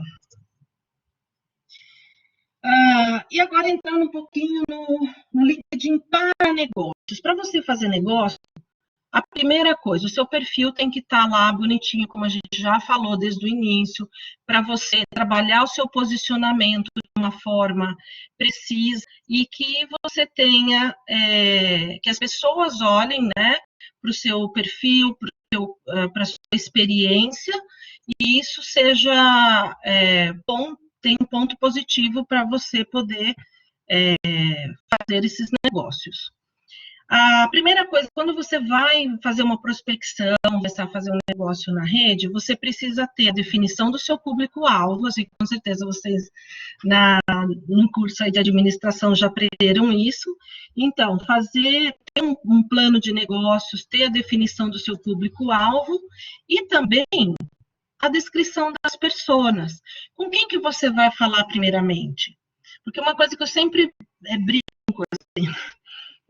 E agora entrando um pouquinho no LinkedIn para negócios. Para você fazer negócio, a primeira coisa, o seu perfil tem que estar lá bonitinho, como a gente já falou desde o início, para você trabalhar o seu posicionamento de uma forma precisa e que você tenha, que as pessoas olhem, né, para o seu perfil, para a sua experiência, e isso seja bom, tem um ponto positivo para você poder fazer esses negócios. A primeira coisa, quando você vai fazer uma prospecção, começar a fazer um negócio na rede, você precisa ter a definição do seu público-alvo, assim, com certeza vocês no curso aí de administração já aprenderam isso. Então, ter um plano de negócios, ter a definição do seu público-alvo e também a descrição das pessoas. Com quem que você vai falar primeiramente? Porque uma coisa que eu sempre brinco, assim,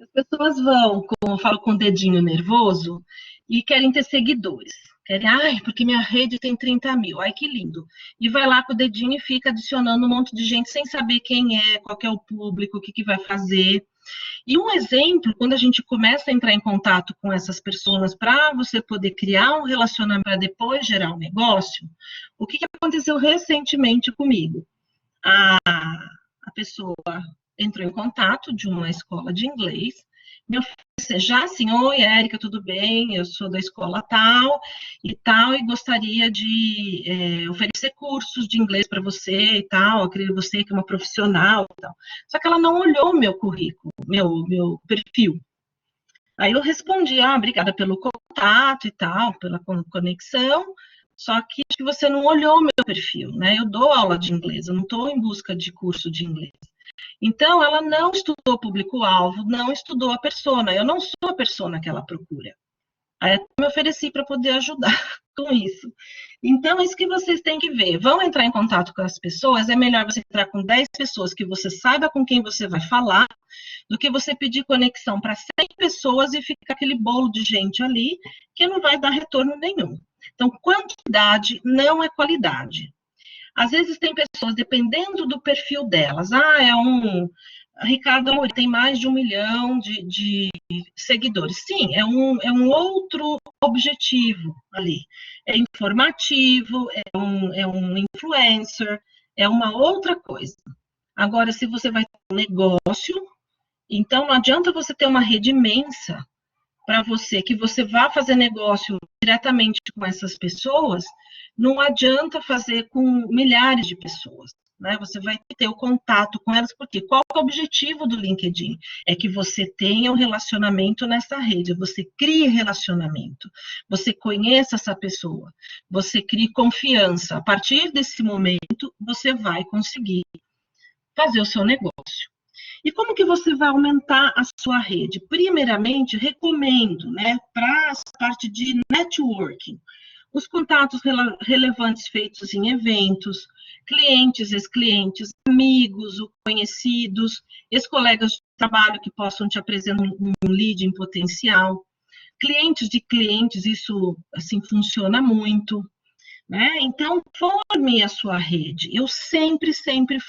as pessoas eu falo com o dedinho nervoso, e querem ter seguidores. Querem, porque minha rede tem 30 mil, ai que lindo. E vai lá com o dedinho e fica adicionando um monte de gente sem saber quem é, qual é o público, o que vai fazer. E um exemplo, quando a gente começa a entrar em contato com essas pessoas para você poder criar um relacionamento para depois gerar um negócio, o que aconteceu recentemente comigo? A pessoa entrou em contato de uma escola de inglês, me ofereceu já assim, oi, Érica, tudo bem? Eu sou da escola tal, e gostaria de oferecer cursos de inglês para você e tal, eu creio você que é uma profissional e tal. Só que ela não olhou o meu currículo, meu perfil. Aí eu respondi, obrigada pelo contato e tal, pela conexão, só que acho que você não olhou o meu perfil, né? Eu dou aula de inglês, eu não estou em busca de curso de inglês. Então, ela não estudou o público-alvo, não estudou a persona. Eu não sou a persona que ela procura. Aí eu me ofereci para poder ajudar com isso. Então, isso que vocês têm que ver. Vão entrar em contato com as pessoas, é melhor você entrar com 10 pessoas que você saiba com quem você vai falar, do que você pedir conexão para 100 pessoas e ficar aquele bolo de gente ali que não vai dar retorno nenhum. Então, quantidade não é qualidade. Às vezes tem pessoas, dependendo do perfil delas, Ricardo Amorim tem mais de 1 milhão de seguidores. Sim, é um outro objetivo ali. É informativo, é um influencer, é uma outra coisa. Agora, se você vai ter um negócio, então não adianta você ter uma rede imensa para você, que você vá fazer negócio diretamente com essas pessoas, não adianta fazer com milhares de pessoas, né? Você vai ter o contato com elas, porque qual é o objetivo do LinkedIn? É que você tenha um relacionamento nessa rede, você crie relacionamento, você conheça essa pessoa, você crie confiança. A partir desse momento, você vai conseguir fazer o seu negócio. E como que você vai aumentar a sua rede? Primeiramente, recomendo, né, para a parte de networking, os contatos relevantes feitos em eventos, clientes, ex-clientes, amigos, conhecidos, ex-colegas de trabalho que possam te apresentar um lead em potencial, clientes de clientes, isso assim funciona muito, né? Então, forme a sua rede. Eu sempre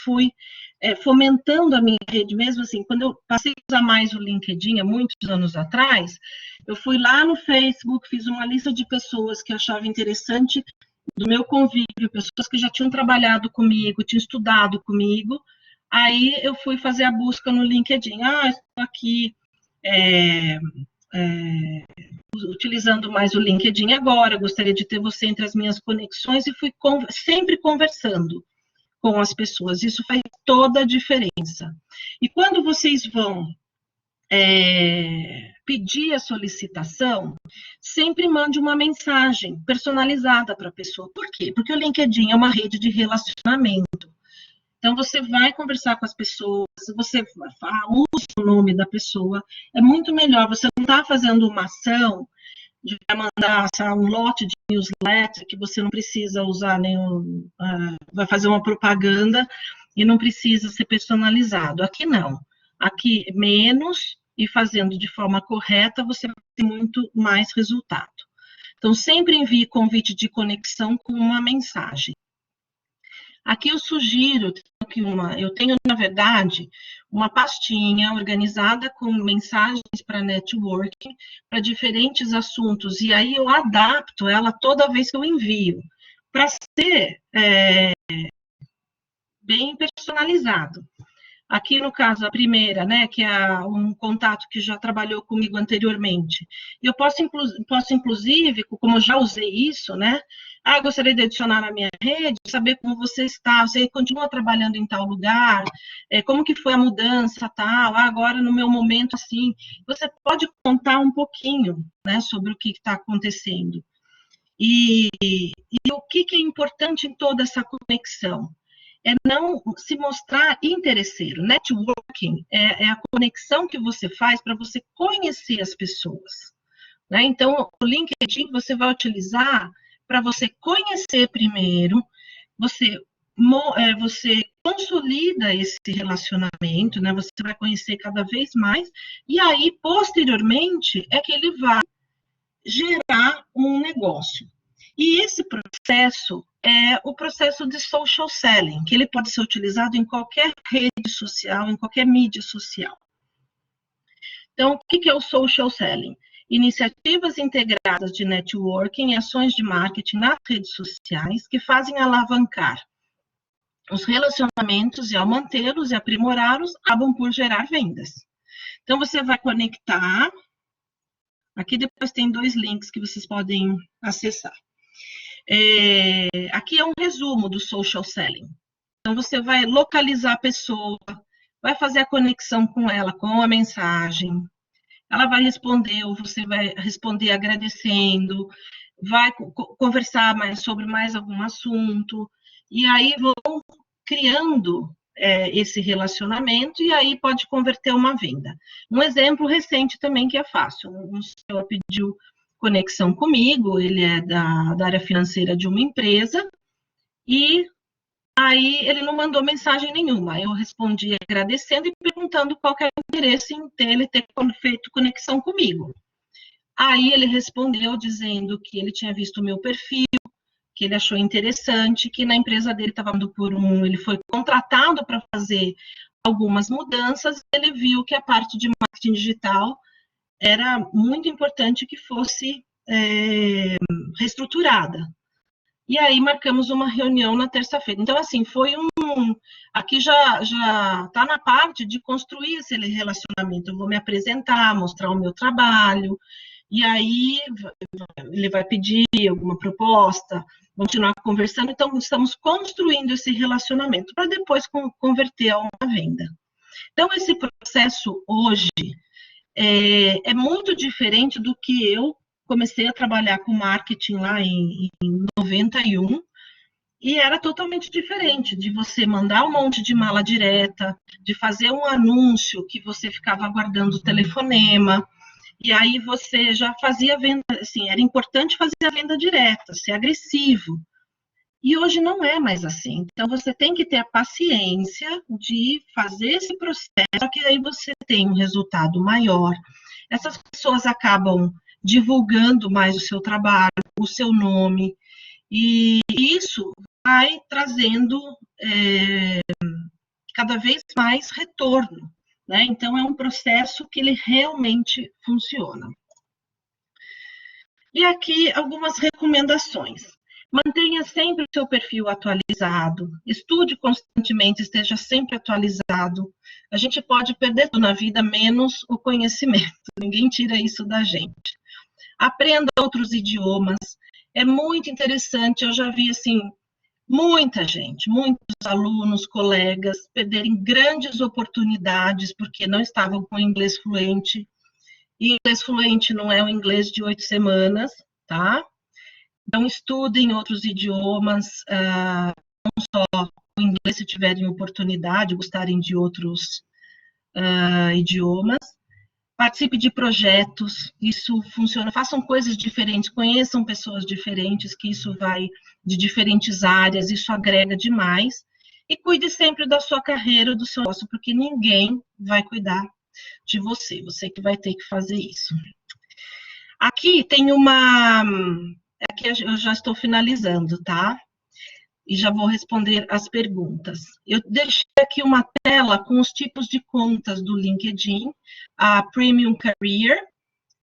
fui fomentando a minha rede, mesmo assim, quando eu passei a usar mais o LinkedIn, há muitos anos atrás, eu fui lá no Facebook, fiz uma lista de pessoas que eu achava interessante do meu convívio, pessoas que já tinham trabalhado comigo, tinham estudado comigo, aí eu fui fazer a busca no LinkedIn. Estou aqui utilizando mais o LinkedIn agora, gostaria de ter você entre as minhas conexões e fui sempre conversando com as pessoas. Isso faz toda a diferença. E quando vocês vão pedir a solicitação, sempre mande uma mensagem personalizada para a pessoa. Por quê? Porque o LinkedIn é uma rede de relacionamento. Então, você vai conversar com as pessoas, você usa o nome da pessoa, é muito melhor. Você não está fazendo uma ação de mandar um lote de newsletter que você não precisa usar nenhum, vai fazer uma propaganda e não precisa ser personalizado. Aqui não. Aqui menos e fazendo de forma correta, você vai ter muito mais resultado. Então, sempre envie convite de conexão com uma mensagem. Aqui eu sugiro que eu tenho, na verdade, uma pastinha organizada com mensagens para networking, para diferentes assuntos, e aí eu adapto ela toda vez que eu envio, para ser bem personalizado. Aqui, no caso, a primeira, né, que é um contato que já trabalhou comigo anteriormente. Eu posso inclusive, como eu já usei isso, né, gostaria de adicionar na minha rede, saber como você está, você continua trabalhando em tal lugar, como que foi a mudança, tal, agora no meu momento, assim, você pode contar um pouquinho, né, sobre o que está acontecendo. E o que é importante em toda essa conexão? É não se mostrar interesseiro. Networking é a conexão que você faz para você conhecer as pessoas, né? Então, o LinkedIn você vai utilizar para você conhecer primeiro, você consolida esse relacionamento, né? Você vai conhecer cada vez mais, e aí, posteriormente, é que ele vai gerar um negócio. E esse processo é o processo de social selling, que ele pode ser utilizado em qualquer rede social, em qualquer mídia social. Então, o que é o social selling? Iniciativas integradas de networking e ações de marketing nas redes sociais que fazem alavancar os relacionamentos e, ao mantê-los e aprimorá-los, acabam por gerar vendas. Então, você vai conectar. Aqui depois tem 2 links que vocês podem acessar. Aqui é um resumo do social selling. Então, você vai localizar a pessoa, vai fazer a conexão com ela, com a mensagem. Ela vai responder, ou você vai responder agradecendo, vai conversar sobre mais algum assunto, e aí vão criando esse relacionamento, e aí pode converter uma venda. Um exemplo recente também que é fácil. Um senhor pediu conexão comigo, ele é da área financeira de uma empresa, e aí ele não mandou mensagem nenhuma. Eu respondi agradecendo e perguntando qual que era o interesse em ele ter feito conexão comigo. Aí ele respondeu dizendo que ele tinha visto o meu perfil, que ele achou interessante, que na empresa dele estava dando ele foi contratado para fazer algumas mudanças, ele viu que a parte de marketing digital era muito importante que fosse reestruturada. E aí marcamos uma reunião na terça-feira. Então, assim, foi aqui já está na parte de construir esse relacionamento. Eu vou me apresentar, mostrar o meu trabalho, e aí ele vai pedir alguma proposta, continuar conversando. Então, estamos construindo esse relacionamento para depois converter a uma venda. Então, esse processo hoje é muito diferente do que eu comecei a trabalhar com marketing lá em 91, e era totalmente diferente de você mandar um monte de mala direta, de fazer um anúncio que você ficava aguardando o telefonema, e aí você já fazia venda, assim, era importante fazer a venda direta, ser agressivo. E hoje não é mais assim. Então, você tem que ter a paciência de fazer esse processo, que aí você tem um resultado maior. Essas pessoas acabam divulgando mais o seu trabalho, o seu nome, e isso vai trazendo cada vez mais retorno, né? Então, é um processo que ele realmente funciona. E aqui algumas recomendações. Mantenha sempre o seu perfil atualizado, estude constantemente, esteja sempre atualizado. A gente pode perder tudo na vida, menos o conhecimento, ninguém tira isso da gente. Aprenda outros idiomas, é muito interessante, eu já vi, assim, muita gente, muitos alunos, colegas, perderem grandes oportunidades porque não estavam com inglês fluente, e inglês fluente não é o inglês de 8 semanas, tá? Então, estudem outros idiomas, o inglês se tiverem oportunidade, gostarem de outros idiomas. Participe de projetos, isso funciona. Façam coisas diferentes, conheçam pessoas diferentes, que isso vai de diferentes áreas, isso agrega demais. E cuide sempre da sua carreira, do seu negócio, porque ninguém vai cuidar de você, você que vai ter que fazer isso. Aqui tem uma. Aqui eu já estou finalizando, tá? E já vou responder as perguntas. Eu deixei aqui uma tela com os tipos de contas do LinkedIn, a Premium Career,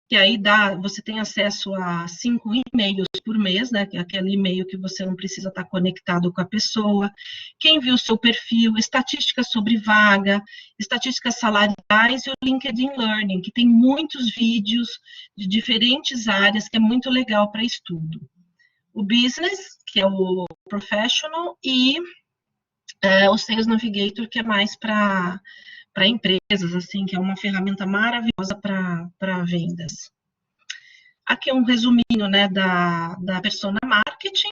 que aí você tem acesso a 5 e-mails por mês, né? Que é aquele e-mail que você não precisa estar conectado com a pessoa. Quem viu o seu perfil, estatísticas sobre vaga, estatísticas salariais e o LinkedIn Learning, que tem muitos vídeos de diferentes áreas, que é muito legal para estudo. O Business, que é o Professional, e o Sales Navigator, que é mais para empresas, assim, que é uma ferramenta maravilhosa para vendas. Aqui é um resuminho, né, da Persona Marketing.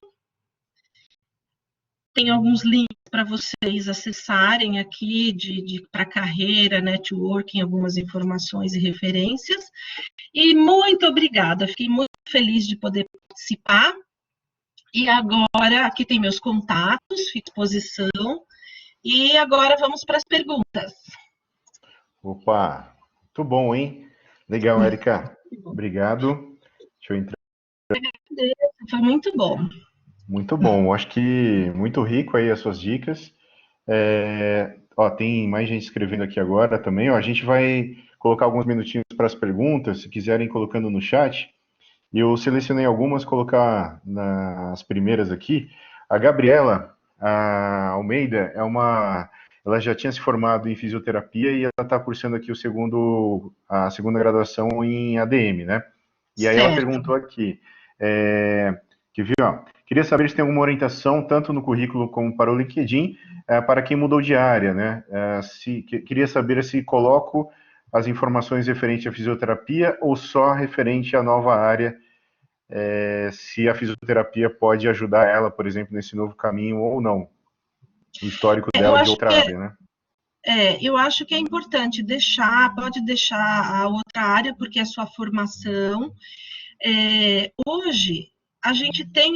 Tem alguns links para vocês acessarem aqui para carreira, networking, algumas informações e referências. E muito obrigada, fiquei muito feliz de poder participar. E agora, aqui tem meus contatos, fico à disposição. E agora vamos para as perguntas. Opa, muito bom, hein? Legal, Érica. Obrigado. Deixa eu entrar. Foi muito bom. Muito bom, acho que muito rico aí as suas dicas. Tem mais gente escrevendo aqui agora também. Ó, a gente vai colocar alguns minutinhos para as perguntas, se quiserem colocando no chat. E eu selecionei algumas, colocar nas primeiras aqui. A Gabriela Almeida ela já tinha se formado em fisioterapia e ela está cursando aqui a segunda graduação em ADM, né? E aí ela Certo. perguntou aqui, queria saber se tem alguma orientação, tanto no currículo como para o LinkedIn, para quem mudou de área, né? Queria saber se coloco as informações referentes à fisioterapia ou só referente à nova área, se a fisioterapia pode ajudar ela, por exemplo, nesse novo caminho ou não. O histórico dela de outra área, né? Eu acho que é importante pode deixar a outra área, porque é a sua formação. Hoje, a gente tem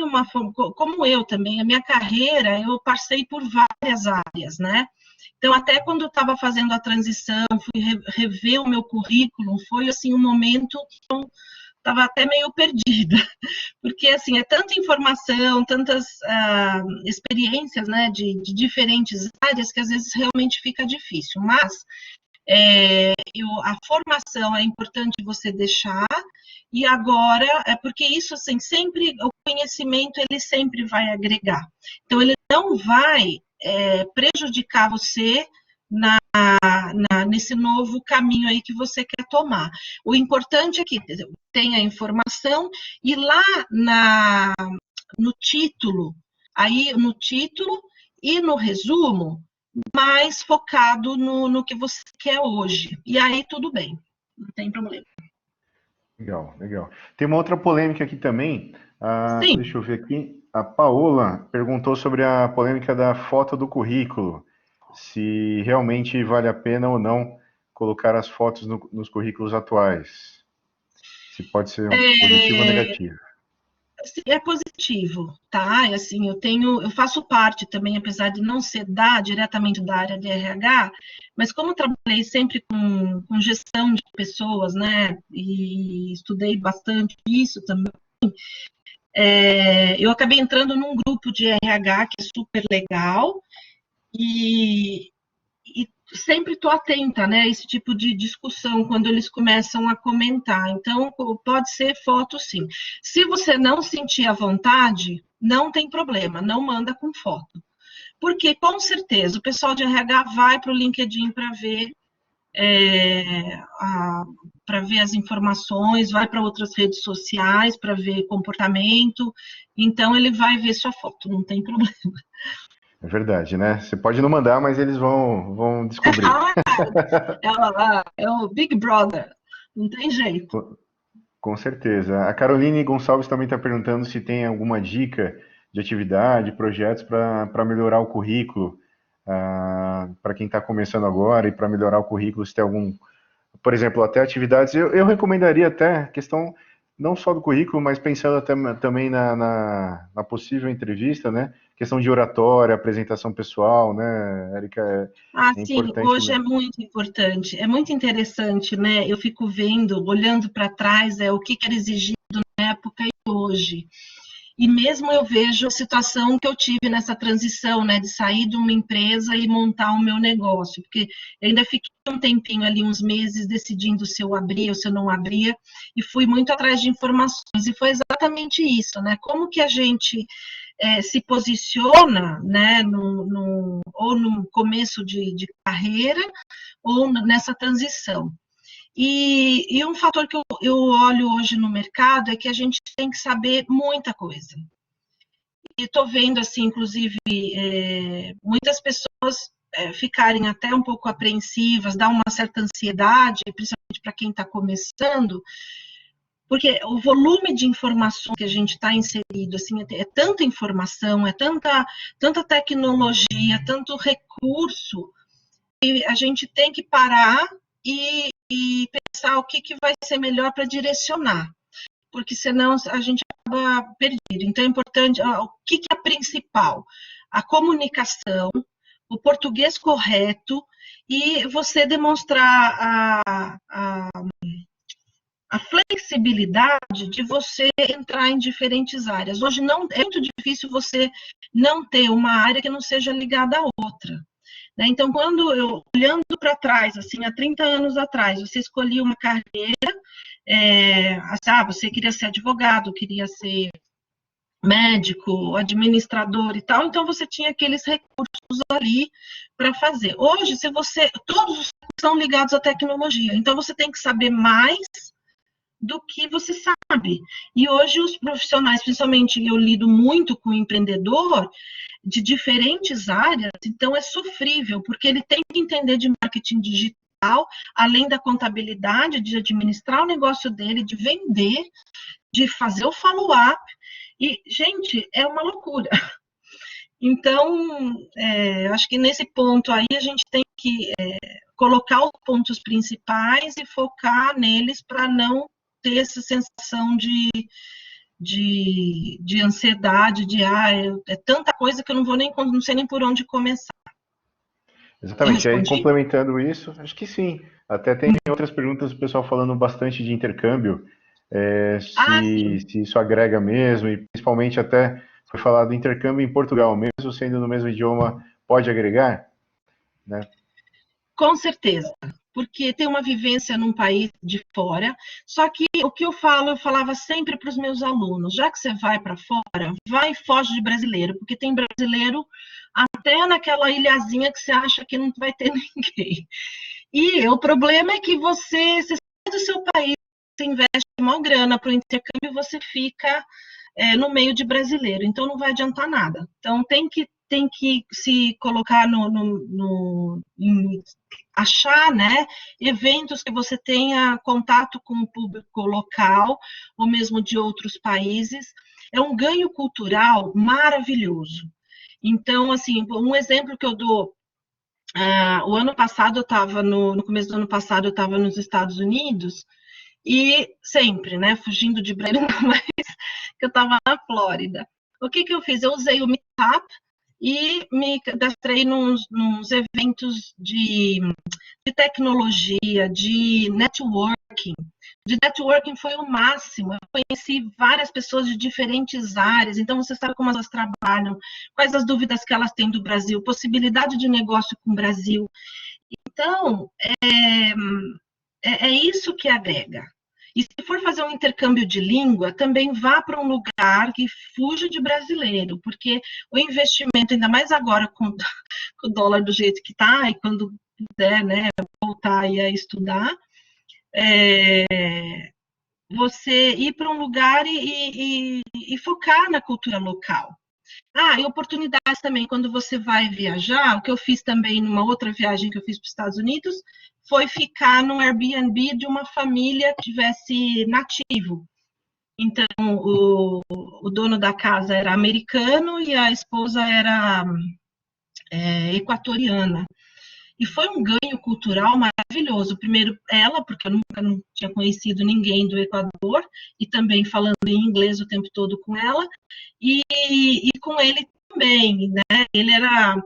como eu também, a minha carreira, eu passei por várias áreas, né? Então, até quando eu estava fazendo a transição, fui rever o meu currículo, foi, assim, um momento que eu estava até meio perdida, porque, assim, é tanta informação, tantas experiências, né, de diferentes áreas, que às vezes realmente fica difícil, mas a formação é importante você deixar, e agora, porque isso, assim, sempre, o conhecimento, ele sempre vai agregar. Então, ele não vai prejudicar você nesse novo caminho aí que você quer tomar. O importante é que tenha informação, e lá no título, e no resumo, mais focado no que você quer hoje. E aí tudo bem, não tem problema. Legal, legal. Tem uma outra polêmica aqui também. Sim. Deixa eu ver aqui. A Paola perguntou sobre a polêmica da foto do currículo. Se realmente vale a pena ou não colocar as fotos nos currículos atuais. Se pode ser positivo ou negativo. É positivo, tá? Assim, eu faço parte também, apesar de não ser diretamente da área de RH, mas como trabalhei sempre com gestão de pessoas, né, e estudei bastante isso também, eu acabei entrando num grupo de RH que é super legal, e sempre estou atenta, né, a esse tipo de discussão quando eles começam a comentar. Então, pode ser foto, sim. Se você não sentir a vontade, não tem problema, não manda com foto. Porque, com certeza, o pessoal de RH vai para o LinkedIn para ver as informações, vai para outras redes sociais para ver comportamento. Então, ele vai ver sua foto, não tem problema. É verdade, né? Você pode não mandar, mas eles vão descobrir. Ah, é o Big Brother, não tem jeito. Com certeza. A Caroline Gonçalves também está perguntando se tem alguma dica de atividade, projetos para melhorar o currículo, para quem está começando agora e para melhorar o currículo, se tem algum, por exemplo, até atividades. Eu recomendaria até questão não só do currículo, mas pensando até, também na possível entrevista, né? Questão de oratória, apresentação pessoal, né, Érica? Ah, É sim, importante, hoje né? é muito importante, é muito interessante, né? Eu fico vendo, olhando para trás, o que era exigido na época e hoje. E mesmo eu vejo a situação que eu tive nessa transição, né, de sair de uma empresa e montar o meu negócio, porque eu ainda fiquei um tempinho ali, uns meses, decidindo se eu abria ou se eu não abria, e fui muito atrás de informações, e foi exatamente isso, né, como que a gente se posiciona, né, ou no começo de carreira, ou nessa transição. E um fator que eu olho hoje no mercado é que a gente tem que saber muita coisa. E estou vendo, assim, inclusive, muitas pessoas ficarem até um pouco apreensivas, dá uma certa ansiedade, principalmente para quem está começando, porque o volume de informação que a gente está inserido, assim, é tanta informação, é tanta tecnologia, tanto recurso, que a gente tem que parar e pensar o que vai ser melhor para direcionar, porque senão a gente acaba perdido. Então é importante, o que é principal? A comunicação, o português correto e você demonstrar a flexibilidade de você entrar em diferentes áreas. Hoje não é muito difícil você não ter uma área que não seja ligada à outra. Né? Então, quando eu, olhando para trás, assim, há 30 anos atrás, você escolhia uma carreira, você queria ser advogado, queria ser médico, administrador e tal, então você tinha aqueles recursos ali para fazer. Hoje, se você, todos os são ligados à tecnologia, então você tem que saber mais do que você sabe. E hoje os profissionais, principalmente eu lido muito com empreendedor de diferentes áreas, então é sofrível, porque ele tem que entender de marketing digital, além da contabilidade, de administrar o negócio dele, de vender, de fazer o follow-up. E, gente, é uma loucura. Então, acho que nesse ponto aí a gente tem que colocar os pontos principais e focar neles para não ter essa sensação de ansiedade, é tanta coisa que eu não sei nem por onde começar. Eu Exatamente. E aí, respondi? complementando isso, acho que sim. Até tem outras perguntas, o pessoal falando bastante de intercâmbio, Ah, se isso agrega mesmo, e principalmente até foi falado intercâmbio em Portugal, mesmo sendo no mesmo idioma, pode agregar, né? com certeza, porque tem uma vivência num país de fora. Só que o que eu falava sempre para os meus alunos: já que você vai para fora, vai e foge de brasileiro, porque tem brasileiro até naquela ilhazinha que você acha que não vai ter ninguém. E o problema é que você sai do seu país, você investe uma grana para o intercâmbio e você fica no meio de brasileiro, então não vai adiantar nada. Então tem que se colocar em achar, né, eventos que você tenha contato com o público local, ou mesmo de outros países. É um ganho cultural maravilhoso. Então, assim, um exemplo que eu dou, o ano passado eu estava, no começo do ano passado eu estava nos Estados Unidos, e sempre, né, fugindo de Brasília, mas que eu estava na Flórida. O que eu fiz? Eu usei o Meetup e me cadastrei nos eventos de tecnologia, de networking. De networking foi o máximo. Eu conheci várias pessoas de diferentes áreas, então você sabe como elas trabalham, quais as dúvidas que elas têm do Brasil, possibilidade de negócio com o Brasil. Então, é isso que agrega. E se for fazer um intercâmbio de língua, também vá para um lugar que fuja de brasileiro, porque o investimento, ainda mais agora com o dólar do jeito que está, e quando puder, né, voltar aí a estudar, você ir para um lugar e focar na cultura local. E oportunidades também, quando você vai viajar, o que eu fiz também numa outra viagem que eu fiz para os Estados Unidos, foi ficar num Airbnb de uma família que tivesse nativo. Então, o dono da casa era americano e a esposa era equatoriana. E foi um ganho cultural maravilhoso. Primeiro, ela, porque eu nunca não tinha conhecido ninguém do Equador, e também falando em inglês o tempo todo com ela, e com ele também, né? Ele era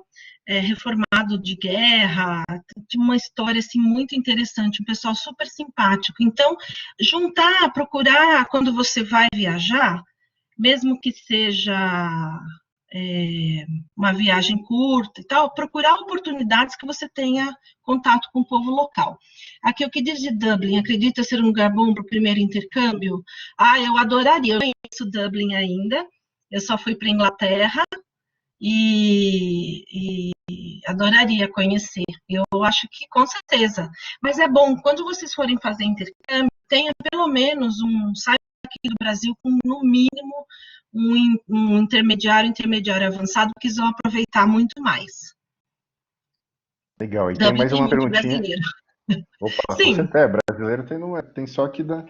reformado de guerra, tinha uma história assim muito interessante, um pessoal super simpático. Então, juntar, procurar quando você vai viajar, mesmo que seja uma viagem curta e tal, procurar oportunidades que você tenha contato com o povo local. Aqui, o que diz de Dublin, acredita ser um lugar bom para o primeiro intercâmbio? Eu adoraria, eu não conheço Dublin ainda, eu só fui para a Inglaterra e adoraria conhecer. Eu acho que com certeza. Mas é bom, quando vocês forem fazer intercâmbio, tenha pelo menos saiba aqui do Brasil com no mínimo um intermediário avançado, que eles vão aproveitar muito mais. Legal. E tem Dublin mais tem uma muito perguntinha. brasileiro. Opa, você Sim, até brasileiro tem só que dar.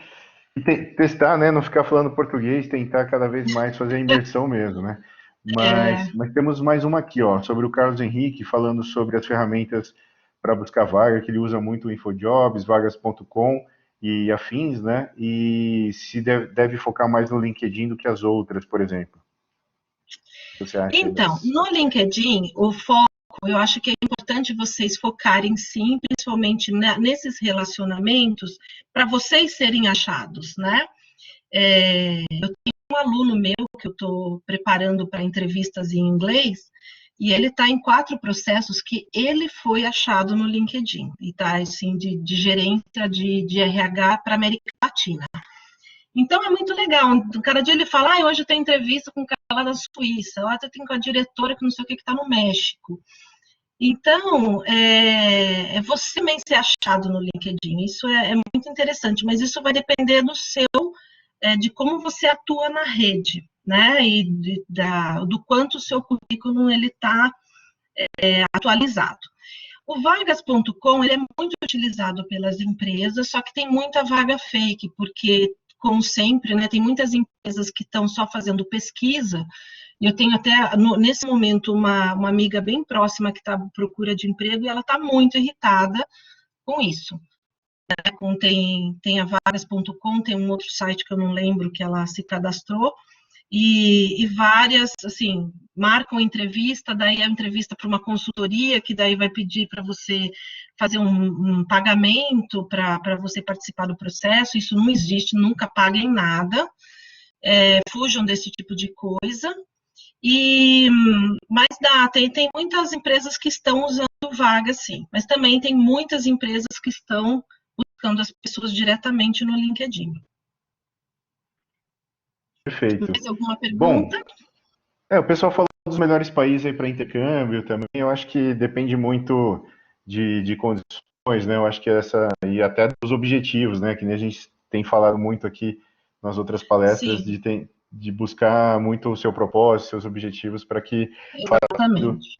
E testar, né? Não ficar falando português, tentar cada vez mais fazer a imersão mesmo, né? Mas temos mais uma aqui, ó, sobre o Carlos Henrique, falando sobre as ferramentas para buscar vaga, que ele usa muito o InfoJobs, vagas.com e afins, né? E se deve focar mais no LinkedIn do que as outras, por exemplo. O que você acha então, das... no LinkedIn, o foco, eu acho que é importante vocês focarem sim, principalmente nesses relacionamentos, para vocês serem achados, né? Eu tenho um aluno meu que eu estou preparando para entrevistas em inglês, e ele está em 4 processos que ele foi achado no LinkedIn, e está assim, de gerência de RH para América Latina. Então é muito legal. Cada dia ele fala, hoje tem entrevista com o cara lá da Suíça, lá tem com a diretora que não sei o que está no México. Então, é você também ser achado no LinkedIn. Isso é muito interessante, mas isso vai depender de como você atua na rede, né? E do quanto o seu currículo ele está atualizado. O vagas.com ele é muito utilizado pelas empresas, só que tem muita vaga fake, porque, como sempre, né, tem muitas empresas que estão só fazendo pesquisa. E eu tenho até, nesse momento, uma amiga bem próxima que está à procura de emprego e ela está muito irritada com isso. Tem a vagas.com, tem um outro site que eu não lembro que ela se cadastrou, e várias, assim, marcam entrevista, daí é entrevista para uma consultoria, que daí vai pedir para você fazer um pagamento para você participar do processo. Isso não existe, nunca paguem nada, fujam desse tipo de coisa. Mas tem muitas empresas que estão usando vaga, sim, mas também tem muitas empresas que estão buscando as pessoas diretamente no LinkedIn. Perfeito. Mais alguma Bom, pergunta? o pessoal falou dos melhores países aí para intercâmbio também. Eu acho que depende muito de condições, né? Eu acho que e até dos objetivos, né? Que nem a gente tem falado muito aqui nas outras palestras, Sim, de buscar muito o seu propósito, seus objetivos para que exatamente.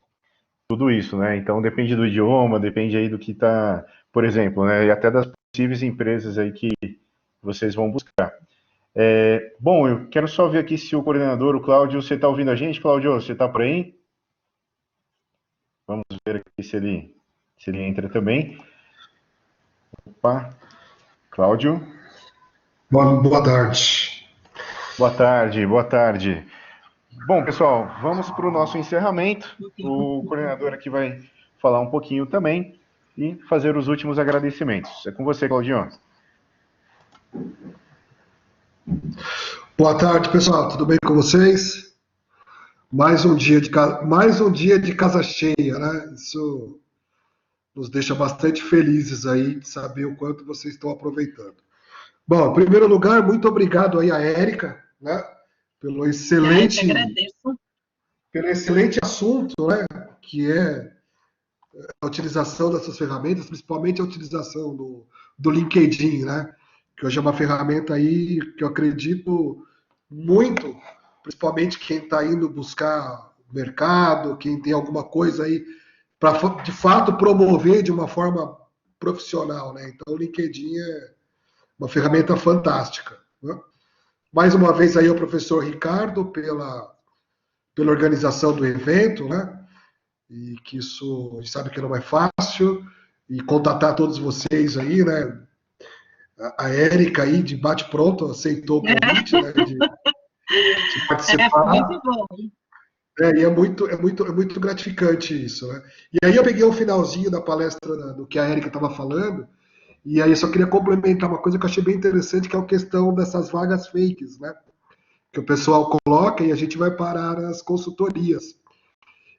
tudo isso, né? Então depende do idioma, depende aí do que está, por exemplo, né? E até das possíveis empresas aí que vocês vão buscar. Bom, eu quero só ver aqui se o coordenador, o Cláudio, você está ouvindo a gente, Cláudio? Você está por aí? Vamos ver aqui se ele entra também. Opa, Cláudio. Boa tarde. Boa tarde, boa tarde. Bom, pessoal, vamos para o nosso encerramento. O coordenador aqui vai falar um pouquinho também e fazer os últimos agradecimentos. É com você, Claudio. Boa tarde, pessoal. Tudo bem com vocês? Mais um dia de casa cheia, né? Isso nos deixa bastante felizes aí de saber o quanto vocês estão aproveitando. Bom, em primeiro lugar, muito obrigado aí a Érica, né, pelo Eu que agradeço. excelente assunto, né, que é a utilização dessas ferramentas, principalmente a utilização do LinkedIn, né, que hoje é uma ferramenta aí que eu acredito muito, principalmente quem está indo buscar mercado, quem tem alguma coisa aí para de fato promover de uma forma profissional, né? Então o LinkedIn é uma ferramenta fantástica, né? Mais uma vez aí o professor Ricardo pela organização do evento, né? E que isso a gente sabe que não é fácil, e contatar todos vocês aí, né? A Érica aí de bate-pronto aceitou o convite, né? De Foi participar. muito bom. E é muito gratificante isso, né? E aí eu peguei o finalzinho da palestra do que a Érica estava falando, e aí eu só queria complementar uma coisa que eu achei bem interessante, que é a questão dessas vagas fakes, né? Que o pessoal coloca e a gente vai parar nas consultorias.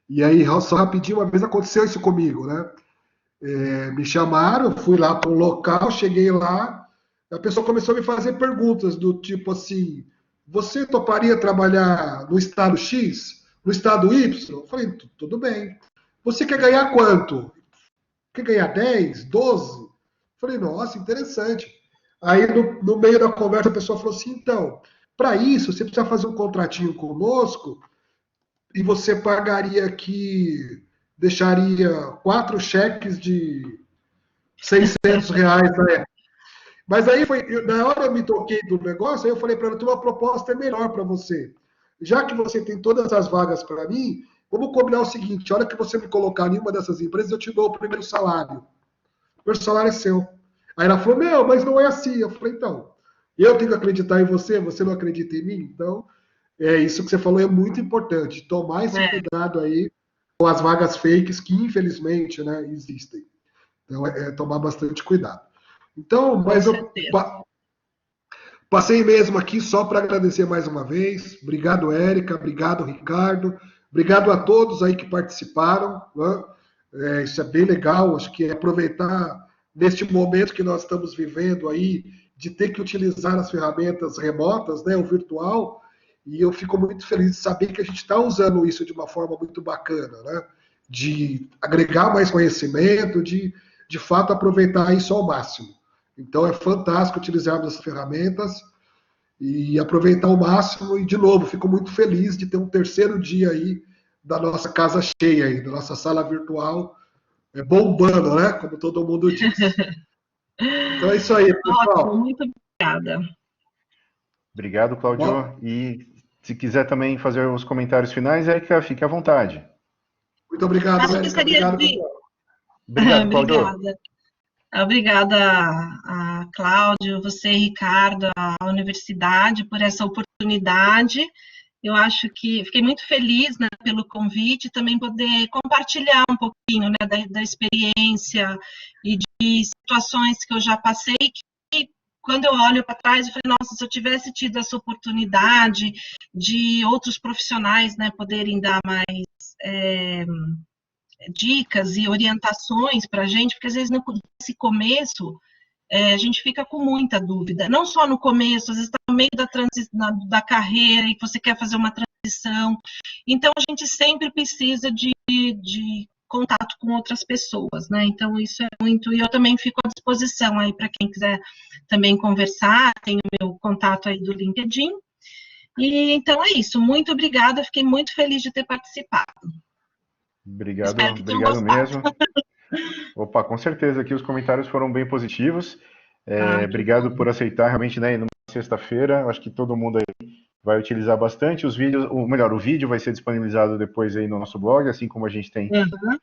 E aí, só rapidinho, uma vez aconteceu isso comigo, né? Me chamaram, fui lá para um local, cheguei lá, a pessoa começou a me fazer perguntas do tipo assim: você toparia trabalhar no estado X? No estado Y? Eu falei: tudo bem. Você quer ganhar quanto? Quer ganhar 10, 12? Eu falei: nossa, interessante. Aí no meio da conversa a pessoa falou assim: então, para isso você precisa fazer um contratinho conosco e você pagaria aqui, deixaria 4 cheques de R$ 600, né? Mas aí foi, na hora eu me toquei do negócio, aí eu falei para ela: tem uma proposta melhor para você. Já que você tem todas as vagas para mim, vamos combinar o seguinte: a hora que você me colocar em uma dessas empresas, eu te dou o primeiro salário. O primeiro salário é seu. Aí ela falou: meu, mas não é assim. Eu falei: então, eu tenho que acreditar em você, você não acredita em mim? Então, isso que você falou é muito importante. Tomar esse cuidado aí com as vagas fakes que, infelizmente, né, existem. Então, tomar bastante cuidado. Então, mas eu passei mesmo aqui só para agradecer mais uma vez. Obrigado, Érica. Obrigado, Ricardo. Obrigado a todos aí que participaram, né? Isso é bem legal. Acho que é aproveitar neste momento que nós estamos vivendo aí, de ter que utilizar as ferramentas remotas, né, o virtual, e eu fico muito feliz de saber que a gente está usando isso de uma forma muito bacana, né? De agregar mais conhecimento, de fato aproveitar isso ao máximo. Então é fantástico utilizarmos essas ferramentas e aproveitar ao máximo. E, de novo, fico muito feliz de ter um terceiro dia aí da nossa casa cheia, aí, da nossa sala virtual, bombando, né? Como todo mundo diz. Então é isso aí, pessoal. Ótimo, muito obrigada. Obrigado, Cláudio. E se quiser também fazer os comentários finais, Érica, fique à vontade. Muito obrigado, Acho que Érica. seria Obrigado, de... pessoal. Obrigado, Cláudio. Obrigada. Obrigada a Cláudio, você, Ricardo, a universidade por essa oportunidade. Eu acho que fiquei muito feliz, né, pelo convite, também poder compartilhar um pouquinho, né, da experiência e de situações que eu já passei, que quando eu olho para trás, eu falei: nossa, se eu tivesse tido essa oportunidade de outros profissionais, né, poderem dar mais dicas e orientações para a gente, porque às vezes nesse começo a gente fica com muita dúvida, não só no começo, às vezes está no meio da carreira e você quer fazer uma transição, então a gente sempre precisa de contato com outras pessoas, né? Então isso é muito, e eu também fico à disposição aí para quem quiser também conversar, tem o meu contato aí do LinkedIn, e então é isso, muito obrigada, fiquei muito feliz de ter participado. Obrigado mesmo. Opa, com certeza aqui os comentários foram bem positivos. Obrigado por aceitar realmente, né, numa sexta-feira. Acho que todo mundo aí vai utilizar bastante os vídeos, ou melhor, o vídeo vai ser disponibilizado depois aí no nosso blog, assim como a gente tem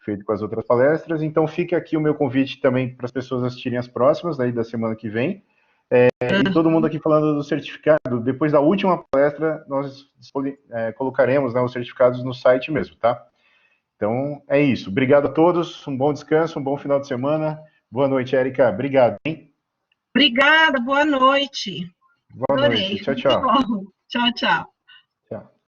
feito com as outras palestras. Então fica aqui o meu convite também para as pessoas assistirem as próximas, daí da semana que vem. E todo mundo aqui falando do certificado, depois da última palestra, nós colocaremos, né, os certificados no site mesmo, tá? Então, é isso. Obrigado a todos, um bom descanso, um bom final de semana. Boa noite, Érica. Obrigado, hein? Obrigada, boa noite. Boa noite. Tchau, tchau. Muito bom. Tchau, tchau.